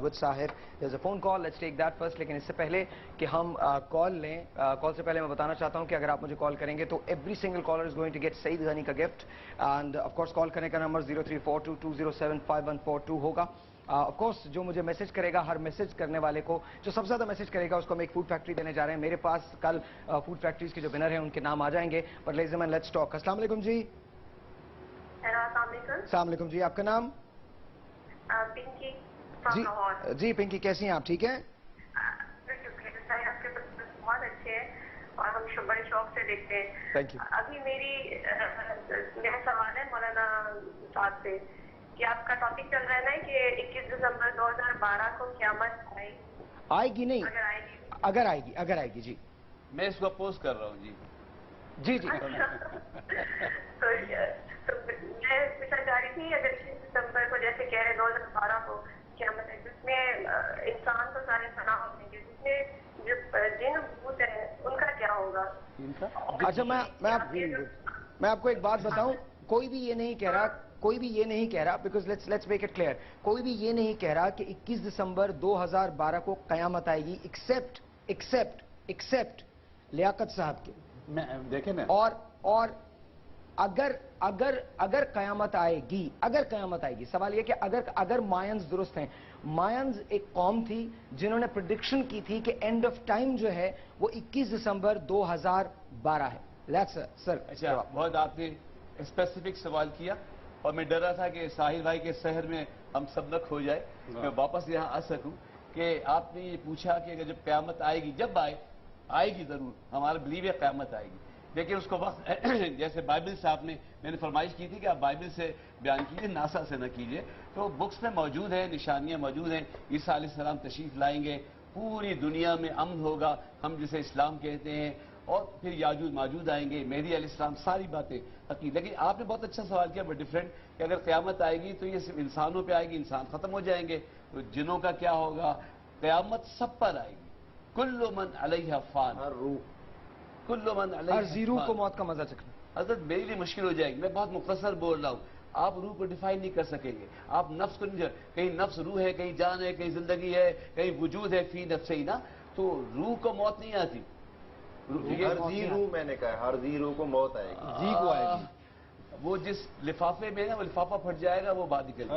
with Sahir. There's a phone call. Let's take that first. لیکن اس سے پہلے کہ ہم کال لیں, کال سے پہلے میں بتانا چاہتا ہوں کہ اگر آپ مجھے کال کریں گے تو every single caller is going to get Saeed Ghani کا gift. And of course کال کرنے کا نمبر 0342207514 ہوگا. آف کورس جو مجھے میسج کرے گا, ہر میسج کرنے والے کو جو سب سے زیادہ میسج کرے گا اس کو ہم ایک فوڈ فیکٹری دینے جا رہے ہیں. میرے پاس کل فوڈ فیکٹریز کے جو ونر ہیں ان کے نام آ جائیں گے. But let's let's talk. السلام علیکم جی. السلام علیکم جی, آپ کا نام؟ پنکی جی جی پنکی, کیسی ہیں آپ؟ ٹھیک ہیں. آپ کے بہت اچھے ہیں اور ہم بڑے شوق سے دیکھتے ہیں. Thank you. ابھی میرا سوال ہے مولانا صاحب سے کہ آپ کا ٹاپک چل رہا ہے نا کہ 21 دسمبر 2012 کو قیامت آئے گی. نہیں, اگر آئے گی جی. میں اس کو اپوز کر رہا ہوں جی. جی جی. تو میں پوچھنا چاہ رہی تھی اگر 21 دسمبر کو جیسے کہہ رہے 2012 کو قیامت ہے جس میں انسان تو سارے فنا ہوتے ہیں, جس میں جو جن بھوت ہیں ان کا کیا ہوگا؟ اچھا میں آپ کو ایک بات بتاؤں, کوئی بھی یہ نہیں کہہ رہا because let's make it clear, کوئی بھی یہ نہیں کہہ رہا کہ 21 دسمبر 2012 کو قیامت آئے گی ایکسپٹ لیاقت صاحب کے. دیکھیں نا, اور اگر قیامت آئے گی, سوال یہ کہ اگر ماینز درست ہیں, ماینز ایک قوم تھی جنہوں نے پریڈکشن کی تھی کہ اینڈ آف ٹائم جو ہے وہ 21 دسمبر 2012 ہے. سر اچھا, بہت آپ نے اسپیسیفک سوال کیا اور میں ڈر رہا تھا کہ ساحل بھائی کے شہر میں ہم سب نہ کھو جائے, میں واپس یہاں آ سکوں. کہ آپ نے یہ پوچھا کہ اگر جب قیامت آئے گی, جب آئے گی ضرور, ہمارا بلیو ہے قیامت آئے گی, لیکن اس کو وقت جیسے بائبل سے میں نے فرمائش کی تھی کہ آپ بائبل سے بیان کیجئے, ناسا سے نہ کیجئے. تو بکس میں موجود ہیں, نشانیاں موجود ہیں. عیسیٰ علیہ السلام تشریف لائیں گے, پوری دنیا میں امن ہوگا, ہم جسے اسلام کہتے ہیں, اور پھر یاجوج ماجوج آئیں گے, مہدی علیہ السلام, ساری باتیں حقیقت. لیکن آپ نے بہت اچھا سوال کیا, بٹ ڈفرینٹ, کہ اگر قیامت آئے گی تو یہ صرف انسانوں پہ آئے گی, انسان ختم ہو جائیں گے, تو جنوں کا کیا ہوگا؟ قیامت سب پر آئے گی. کل من علیہ فان, کل من علیہ, ہر زیرو کو موت کا مزہ چکھنا. حضرت میرے لیے مشکل ہو جائے گی, میں بہت مختصر بول رہا ہوں. آپ روح کو ڈیفائن نہیں کر سکیں گے, آپ نفس کو نہیں, کہیں نفس روح ہے, کہیں جان ہے, کہیں زندگی ہے, کہیں وجود ہے, فی نفس ہی نا, تو روح کو موت نہیں آتی. ہر زیرو, میں نے کہا ہر زیرو کو موت آئے گی, جی کو آئے گی. وہ جس لفافے میں نا, وہ لفافہ پھٹ جائے گا, وہ بعد نکل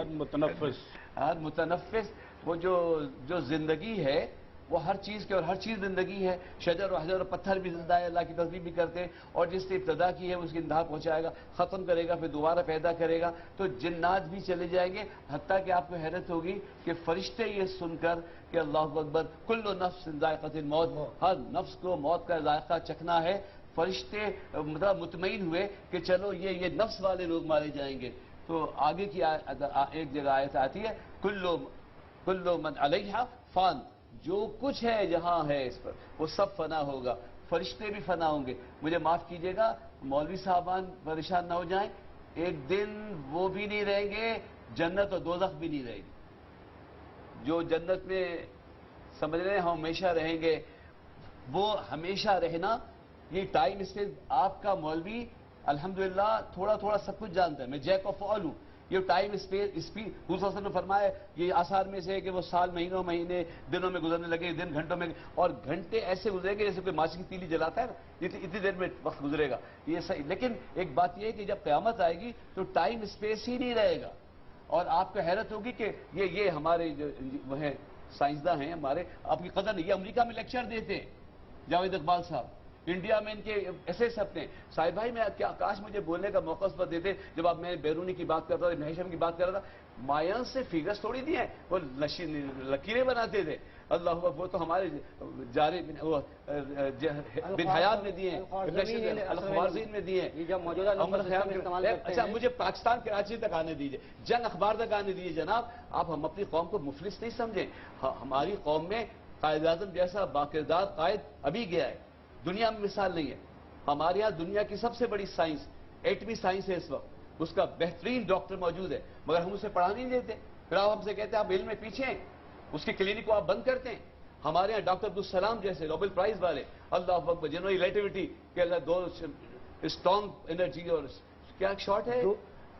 ہر متنفس, وہ جو زندگی ہے وہ ہر چیز کے, اور ہر چیز زندگی ہے. شجر و حجر و پتھر بھی زندہ ہے, اللہ کی تسبیح بھی کرتے ہیں, اور جس نے ابتدا کی ہے اس کی انتہا پہنچائے گا, ختم کرے گا, پھر دوبارہ پیدا کرے گا. تو جنات بھی چلے جائیں گے, حتیٰ کہ آپ کو حیرت ہوگی کہ فرشتے یہ سن کر کہ اللہ اکبر, کل نفس ذائقۃ الموت, ہر نفس کو موت کا ذائقہ چکھنا ہے, فرشتے مطلب مطمئن ہوئے کہ چلو یہ نفس والے لوگ مارے جائیں گے. تو آگے کی ایک جگہ آیت آتی ہے, کل من علیہ فان, جو کچھ ہے جہاں ہے اس پر وہ سب فنا ہوگا, فرشتے بھی فنا ہوں گے. مجھے معاف کیجئے گا, مولوی صاحبان پریشان نہ ہو جائیں, ایک دن وہ بھی نہیں رہیں گے, جنت اور دوزخ بھی نہیں رہے گی. جو جنت میں سمجھ رہے ہیں ہم ہمیشہ رہیں گے, وہ ہمیشہ رہنا, یہ ٹائم اسپیس. آپ کا مولوی الحمدللہ تھوڑا سب کچھ جانتا ہے, میں جیک آف آل ہوں. یہ ٹائم اسپیس اسپیڈ حضور صلی اللہ علیہ وسلم نے فرمایا, یہ آثار میں سے ہے کہ وہ سال, مہینے, دنوں میں گزرنے لگے, دن گھنٹوں میں, اور گھنٹے ایسے گزرے گے جیسے کوئی ماچی کی تیلی جلاتا ہے نا, اتنی دیر میں وقت گزرے گا. یہ صحیح. لیکن ایک بات یہ ہے کہ جب قیامت آئے گی تو ٹائم اسپیس ہی نہیں رہے گا, اور آپ کو حیرت ہوگی کہ یہ ہمارے جو وہ ہیں سائنسداں ہیں ہمارے, آپ کی قدر نہیں, یہ امریکہ میں لیکچر دیتے ہیں, جاوید اقبال صاحب, انڈیا میں ان کے ایسے سب نے. صاحب بھائی میں کاش مجھے بولنے کا موقع پر دیتے, جب آپ میں بیرونی کی بات کر رہا تھا, محشم کی بات کر رہا تھا, مایان سے فگرز تھوڑی دیے ہیں, وہ لکیریں بناتے تھے. اللہ وہ تو ہمارے جارے بن حیات میں دیے ہیں, الخوارزین میں دیے ہیں. اچھا مجھے پاکستان کراچی تک آنے دیجیے, جنگ اخبار تک آنے دیجیے. جناب آپ ہم اپنی قوم کو مفلس نہیں سمجھیں, ہماری قوم میں قائد اعظم جیسا باکردار قائد ابھی گیا ہے, دنیا میں مثال نہیں ہے. ہمارے یہاں دنیا کی سب سے بڑی سائنس, ایٹمی سائنس ہے اس وقت, اس کا بہترین ڈاکٹر موجود ہے, مگر ہم اسے پڑھا نہیں دیتے. پھر آپ ہم سے کہتے ہیں آپ علم میں پیچھے ہیں, اس کی کلینک کو آپ بند کرتے ہیں. ہمارے یہاں ڈاکٹر عبدالسلام جیسے نوبل پرائز والے, اللہ اکبر, جنرل ریلیٹیوٹی کہ اللہ دو اسٹرانگ انرجی, اور کیا شارٹ ہے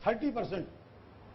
30%।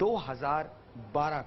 2012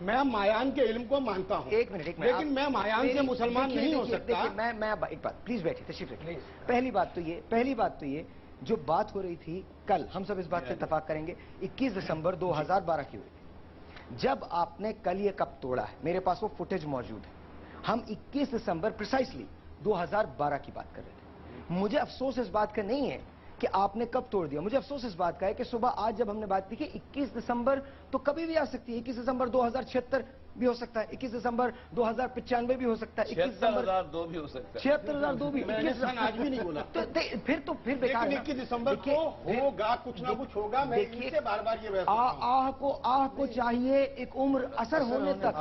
میں مایان کے علم کو مانتا ہوں، ایک منٹ لیکن میں مایان سے مسلمان نہیں ہو سکتا۔ میں ایک بات، پلیز بیٹھیے، تشریف رکھیے۔ پہلی بات تو یہ جو بات ہو رہی تھی کل، ہم سب اس بات سے اتفاق کریں گے، 21 دسمبر 2012 کی ہوئی تھی جب آپ نے کل یہ کپ توڑا ہے، میرے پاس وہ فوٹیج موجود ہے۔ ہم 21 دسمبر پریسائسلی 2012 کی بات کر رہے تھے۔ مجھے افسوس اس بات کا نہیں ہے کہ آپ نے کب توڑ دیا، مجھے افسوس اس بات کا ہے کہ صبح آج جب ہم نے بات کی کہ 21 دسمبر تو کبھی بھی آ سکتی ہے، 21 دسمبر 2076 بھی ہو سکتا ہے، 21 دسمبر 2095 بھی ہو سکتا ہے، 21 دسمبر 76,002 بھی ہو سکتا ہے، 76,002 بھی، میں نے سن آج بھی نہیں بولا، پھر بیکار لیکن 21 دسمبر کو ہوگا، کچھ نہ کچھ ہوگا۔ میں ان سے بار بار یہ بحث کرتا ہوں۔ آہ کو چاہیے ایک عمر اثر ہونے تک،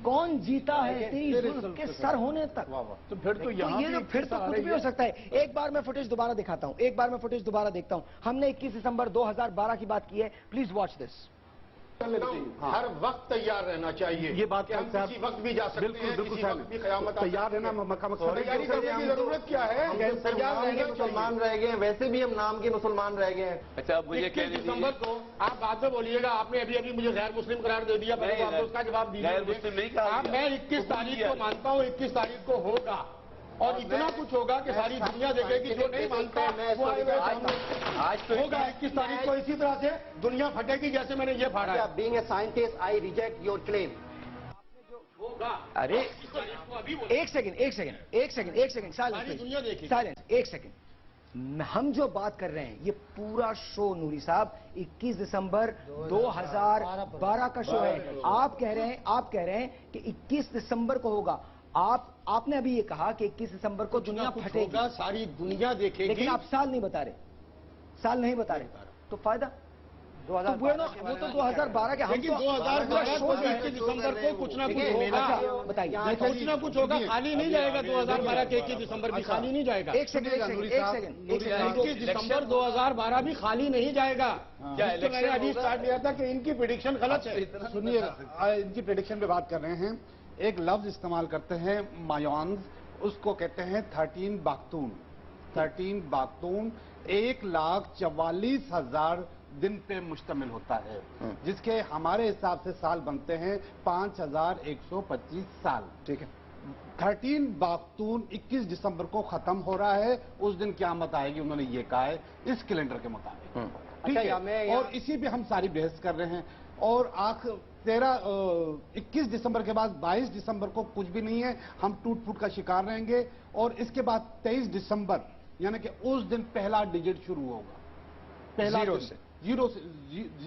کون جیتا ہے تیری ظلم کے سر ہونے تک، تو پھر تو یہاں پھر تو کچھ بھی ہو سکتا ہے۔ ایک بار میں فوٹیج دوبارہ دکھاتا ہوں، ایک بار میں فوٹیج دوبارہ دیکھتا ہوں۔ ہم نے 21 دسمبر 2012 کی بات کی ہے، پلیز واچ دس۔ ہر وقت تیار رہنا چاہیے، یہ بات ہم کسی وقت بھی جا سکتے ہیں، کسی وقت بھی قیامت تیار رہنا تیاری کرنے کی ضرورت کیا ہے؟ تیار رہنے کی مسلمان رہ گئے ہیں، ویسے بھی ہم نام کے مسلمان رہ گئے ہیں۔ اچھا اب مجھے کہہ 21 دیجیے، دسمبر کو آپ بعد میں بولیے گا آپ نے ابھی مجھے غیر مسلم قرار دے دیا، پہلے آپ اس کا جواب دیجیے۔ غیر مسلم نہیں کہا گیا۔ میں 21 تاریخ کو مانتا ہوں، 21 تاریخ کو ہوگا، اور اتنا کچھ ہوگا کہ ساری دنیا دیکھے گی، جو نہیں مانتا وہ آج تو ہوگا 21 تاریخ کو اسی طرح سے دنیا پھٹے گی جیسے میں نے یہ پھاڑا ہے۔ Being a scientist, I reject your claim. ارے ایک سیکنڈ سائلنس، ایک سیکنڈ۔ ہم جو بات کر رہے ہیں یہ پورا شو نوری صاحب 21 دسمبر 2012 کا شو ہے۔ آپ کہہ رہے ہیں کہ 21 دسمبر کو ہوگا۔ آپ نے ابھی یہ کہا کہ 21 دسمبر کو دنیا پھٹے گی، ساری دنیا دیکھے گی، لیکن آپ سال نہیں بتا رہے، تو فائدہ وہ تو 2012 کے ہم لیکن 2012 کو 21 دسمبر کو کچھ نہ کچھ ہوگا، بتائیے، کچھ نہ کچھ ہوگا، خالی نہیں جائے گا 2012 کے 21 دسمبر بھی خالی نہیں جائے گا۔ ایک سیکنڈ 21 دسمبر 2012 بھی خالی نہیں جائے گا۔ میں نے ابھی اسٹارٹ کیا تھا کہ ان کی پریڈکشن غلط ہے۔ سنیے، ان کی پریڈکشن پہ بات کر رہے ہیں۔ ایک لفظ استعمال کرتے ہیں مایانز، اس کو کہتے ہیں 13 باختون۔ 13 باختون 1,44,000 دن پہ مشتمل ہوتا ہے، جس کے ہمارے حساب سے سال بنتے ہیں 5,125 سال۔ ٹھیک ہے، 13 باختون 21 دسمبر کو ختم ہو رہا ہے، اس دن قیامت آئے گی، انہوں نے یہ کہا ہے اس کیلنڈر کے مطابق۔ ٹھیک ہے، اور اسی پہ ہم ساری بحث کر رہے ہیں۔ اور 21 دسمبر کے بعد 22 دسمبر کو کچھ بھی نہیں ہے، ہم ٹوٹ پھوٹ کا شکار رہیں گے۔ اور اس کے بعد 23 دسمبر یعنی کہ اس دن پہلا ڈیجٹ شروع ہوگا، پہلا زیرو سے،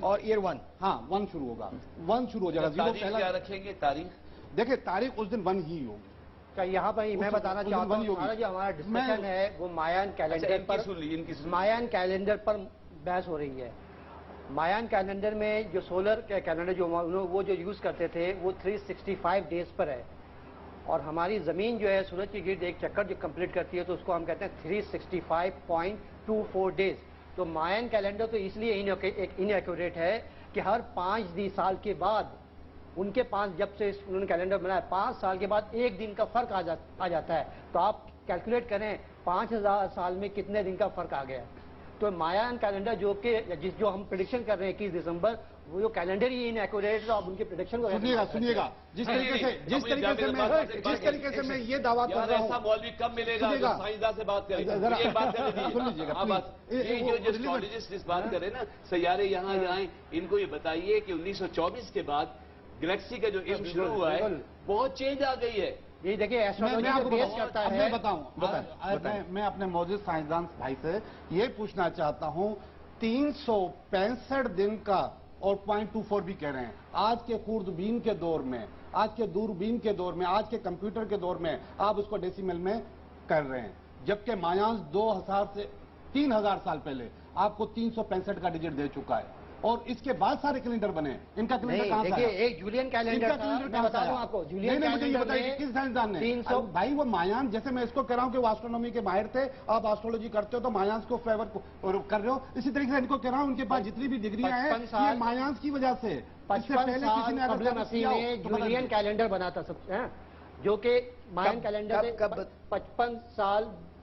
اور ایئر 1، ہاں 1 شروع ہوگا، 1 شروع ہو جائے گا، زیرو تاریخ پہلا۔ کیا رکھیں گے تاریخ؟ دیکھیں تاریخ اس دن 1 ہی ہوگی۔ کیا یہاں پر میں بتانا چاہتا ہوں، جو ہمارا ڈسکشن ہے وہ مایان کیلنڈر پر بحث ہو رہی ہے۔ مایان کیلنڈر میں جو سولر کیلنڈر وہ جو یوز کرتے تھے وہ 365 ڈیز پر ہے، اور ہماری زمین جو ہے سورج کے گرد ایک چکر جو کمپلیٹ کرتی ہے تو اس کو ہم کہتے ہیں 365.24 ڈیز۔ تو مایان کیلنڈر تو اس لیے ان ایکوریٹ ہے کہ ہر 5 سال کے بعد ان کے پاس، جب سے انہوں نے کیلنڈر بنایا 5 سال کے بعد ایک دن کا فرق آ جاتا ہے۔ تو آپ کیلکولیٹ کریں 5,000 سال میں کتنے دن کا فرق آ گیا۔ تو مایان کیلنڈر جو ہم پریڈکشن کر رہے ہیں 21 دسمبر، وہ جو کیلنڈر ہی ان ایکوریٹ ہے، آپ ان کی پریڈکشن کو سنیے گا، جس طریقے سے میں یہ دعویٰ کر رہا ہوں، ایسا مولوی کب ملے گا جو سائنسداں سے بات کرے گا؟ یہ بات سن لیجیے گا، جو اسٹرالوجسٹ جس بات کرے نا سیارے یہاں جائیں، ان کو یہ بتائیے کہ 1924 کے بعد گلیکسی کا جو علم شروع ہوا ہے بہت چینج آ گئی ہے۔ یہ دیکھیں ایسٹرالوجی جو بیس کرتا ہے۔ میں بتاؤں، میں اپنے موجود سائنسدان بھائی سے یہ پوچھنا چاہتا ہوں، 365 دن کا اور 0.24 بھی کہہ رہے ہیں، آج کے خوردبین کے دور میں، آج کے دوربین کے دور میں، آج کے کمپیوٹر کے دور میں آپ اس کو ڈیسیمل میں کر رہے ہیں، جبکہ مایانس 2000 سے 3000 سال پہلے آپ کو 365 کا ڈیجٹ دے چکا ہے، اور اس کے بعد سارے کیلنڈر بنے۔ ان کا کیلنڈر کہاں سے دیکھیے ایک جولین کیلنڈر میں بتا دوں آپ کو، جولین کیلنڈر بتائیے کس سائنسدان نے؟ بھائی وہ مایان، جیسے میں اس کو کہہ رہا ہوں کہ وہ ایسٹرونومی کے ماہر تھے، آپ ایسٹرولوجی کرتے ہو تو مایانس کو فیور کر رہے ہو، اسی طریقے سے ان کو کہہ رہا ہوں ان کے پاس جتنی بھی ڈگریاں ہیں یہ مایانس کی وجہ سے۔ 55 سال قبل مسیح میں جولین کیلنڈر بنا تھا، جو کہ مایان کیلنڈر 55 سال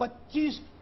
25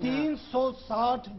360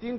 3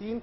3,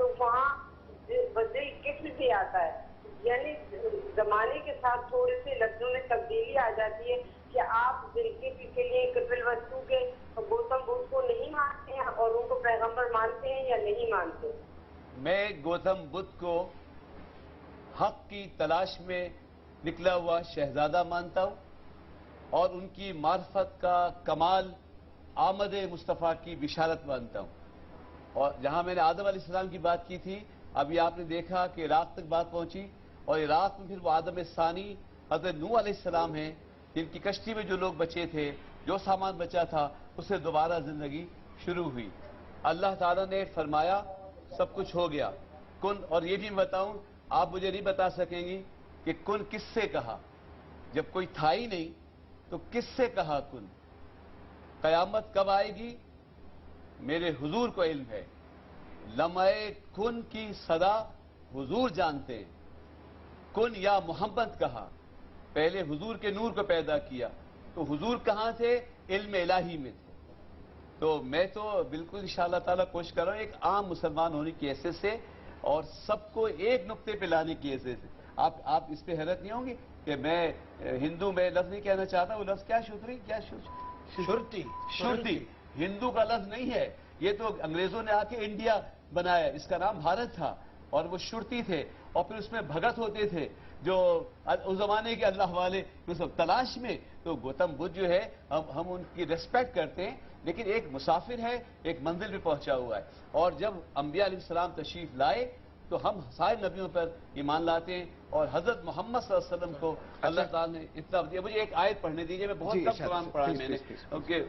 تو وہاں وزیر کفل بھی آتا ہے. یعنی زمانے کے ساتھ تھوڑے سے لفظوں میں تبدیلی آ جاتی ہے کہ آپ ذلقی کے لیے کفل وستو کے گوتم بدھ کو نہیں مانتے ہیں اور ان کو پیغمبر مانتے ہیں یا نہیں مانتے؟ میں گوتم بدھ کو حق کی تلاش میں نکلا ہوا شہزادہ مانتا ہوں اور ان کی معرفت کا کمال آمد مصطفیٰ کی بشارت مانتا ہوں. اور جہاں میں نے آدم علیہ السلام کی بات کی تھی، ابھی آپ نے دیکھا کہ عراق تک بات پہنچی، اور عراق میں پھر وہ آدم ثانی حضرت نوح علیہ السلام ہیں جن کی کشتی میں جو لوگ بچے تھے، جو سامان بچا تھا، اس سے دوبارہ زندگی شروع ہوئی. اللہ تعالیٰ نے فرمایا سب کچھ ہو گیا کن. اور یہ بھی بتاؤں، آپ مجھے نہیں بتا سکیں گی کہ کن کس سے کہا. جب کوئی تھا ہی نہیں تو کس سے کہا کن. قیامت کب آئے گی میرے حضور کو علم ہے. لمحے کن کی صدا حضور جانتے ہیں. کن یا محمد کہا، پہلے حضور کے نور کو پیدا کیا تو حضور کہاں تھے؟ علم الہی میں تھے. تو میں تو بالکل انشاءاللہ تعالیٰ کوشش کر رہا ہوں ایک عام مسلمان ہونے کی حیثیت سے اور سب کو ایک نقطے پہ لانے کی حیثیت سے. آپ اس پہ حیرت نہیں ہوں گی کہ میں ہندو میں لفظ نہیں کہنا چاہتا. وہ لفظ کیا شرطی ہندو کا لفظ نہیں ہے. یہ تو انگریزوں نے آ کے انڈیا بنایا، اس کا نام بھارت تھا اور وہ شرطی تھے. اور پھر اس میں بھگت ہوتے تھے جو اس زمانے کے اللہ والے تلاش میں. تو گوتم بدھ جو ہے ہم ان کی ریسپیکٹ کرتے ہیں، لیکن ایک مسافر ہے، ایک منزل پہ پہنچا ہوا ہے. اور جب انبیاء علیہ السلام تشریف لائے تو ہم سارے نبیوں پر ایمان لاتے ہیں اور حضرت محمد صلی اللہ علیہ وسلم کو اللہ تعالیٰ نے اتنا دیا. مجھے ایک آیت پڑھنے دیجیے، میں بہت کم قرآن پڑھا ہے میں نے، کیونکہ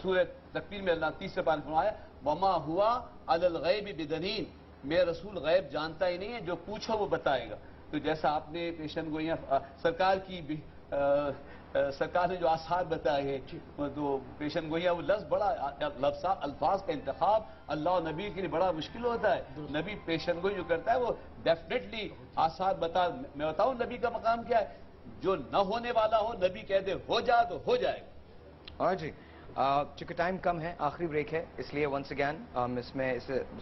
سورہ تکویر میں اللہ 30 پارے فرمایا وما ہوا علی الغیب بدنین، میرا رسول غیب جانتا ہی نہیں ہے، جو پوچھو وہ بتائے گا. تو جیسا آپ نے پیشن گوئیاں سرکار نے جو آثار بتائے ہیں تو پیشن گوئیاں، وہ لفظ بڑا لفظ الفاظ کا انتخاب اللہ اور نبی کے لیے بڑا مشکل ہوتا ہے. نبی پیشن گوئی جو کرتا ہے وہ ڈیفینیٹلی آثار میں بتاؤں نبی کا مقام کیا ہے. جو نہ ہونے والا ہو نبی کہہ دے ہو جا تو ہو جائے گا. اور جی چونکہ ٹائم کم ہے، آخری بریک ہے، اس لیے ونس اگین اس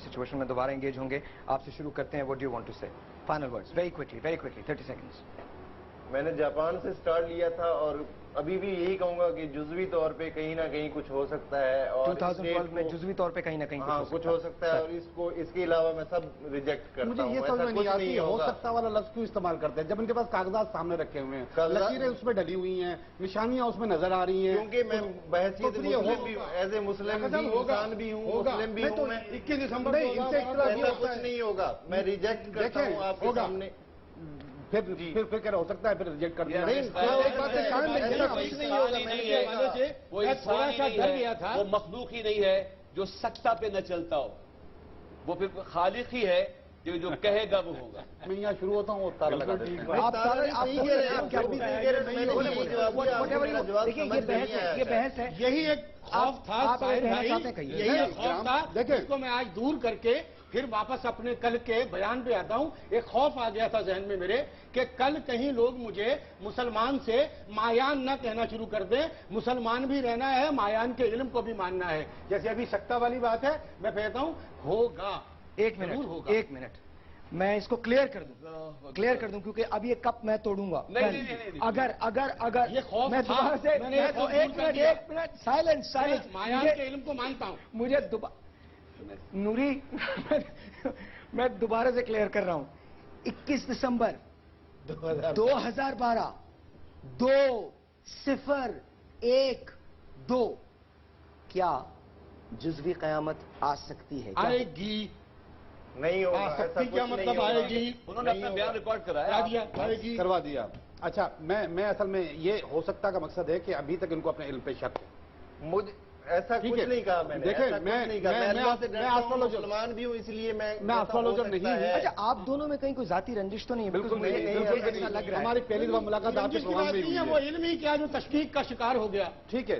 سچویشن میں دوبارہ انگیج ہوں گے. آپ سے شروع کرتے ہیں. What do you want to say final words very quickly 30 seconds. میں نے جاپان سے سٹارٹ لیا تھا اور ابھی بھی یہی کہوں گا کہ جزوی طور پہ کہیں نہ کہیں کچھ ہو سکتا ہے، اور 2012 میں جزوی طور پہ کہیں نہ کہیں کچھ ہو سکتا ہے، اور اس کے علاوہ میں سب ریجیکٹ کرتا مجھے ہوں. یہ سمجھ میں نہیں آتی ہو سکتا والا لفظ کیوں استعمال کرتے ہیں جب ان کے پاس کاغذات سامنے رکھے ہوئے ہیں، لکیریں اس میں ڈلی ہوئی ہیں، نشانیاں اس میں نظر آ رہی ہیں. کیونکہ میں بحثیت مسلم بھی ہوں، ایز اے مسلم بھی انسان بھی ہوں، مسلم بھی ہوں. میں 21 دسمبر ایسا کچھ نہیں ہوگا، میں ریجیکٹ کرتا ہوں آپ کے سامنے. پھر کیا ہو سکتا ہے، پھر ریجیکٹ کر دیا. وہ مخلوق ہی نہیں ہے جو سکتا پہ نہ چلتا ہو، وہ پھر خالق ہی ہے جو کہے گا وہ ہوگا. میں یہاں شروع ہوتا ہوں اور تارا لگا دیتا ہوں. یہ بحث ہے، یہی ایک خوف تھا جس کو میں آج دور کر کے پھر واپس اپنے کل کے بیان پہ آتا ہوں. ایک خوف آ گیا تھا ذہن میں میرے کہ کل کہیں لوگ مجھے مسلمان سے مایان نہ کہنا شروع کر دیں. مسلمان بھی رہنا ہے، مایان کے علم کو بھی ماننا ہے. جیسے ابھی سکتا والی بات ہے، میں کہتا ہوں ہوگا. ایک منٹ میں اس کو کلیئر کر دوں کیونکہ اب یہ کپ میں توڑوں گا. اگر یہ خوف میں دوبارہ سے ایک منٹ سائلنس مایان کے علم کو مانتا ہوں. مجھے نوری میں دوبارہ سے کلیئر کر رہا ہوں. 21 دسمبر 2012 2012 کیا جزوی قیامت آ سکتی ہے؟ آئے گی نہیں ہوگا. سکتی کیا مطلب آئے گی؟ انہوں نے اپنا بیان ریکارڈ کرایا، کروا دیا. اچھا میں اصل میں یہ ہو سکتا کا مقصد ہے کہ ابھی تک ان کو اپنے علم پہ شک ہے. مجھے ایسا کچھ نہیں کہا میں نے. دیکھیں میں مسلمان بھی ہوں، اس لیے میں ایسٹرولوجر نہیں ہوں. اچھا آپ دونوں میں کہیں کوئی ذاتی رنجش تو نہیں ہے؟ بالکل نہیں. ہماری پہلی دفعہ ملاقات آپ کے پروگرام میں ہوئی ہے. وہ علم ہی کیا جو تشکیک کا شکار ہو گیا. ٹھیک ہے،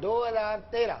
2013।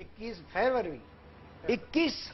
21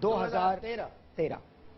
2013।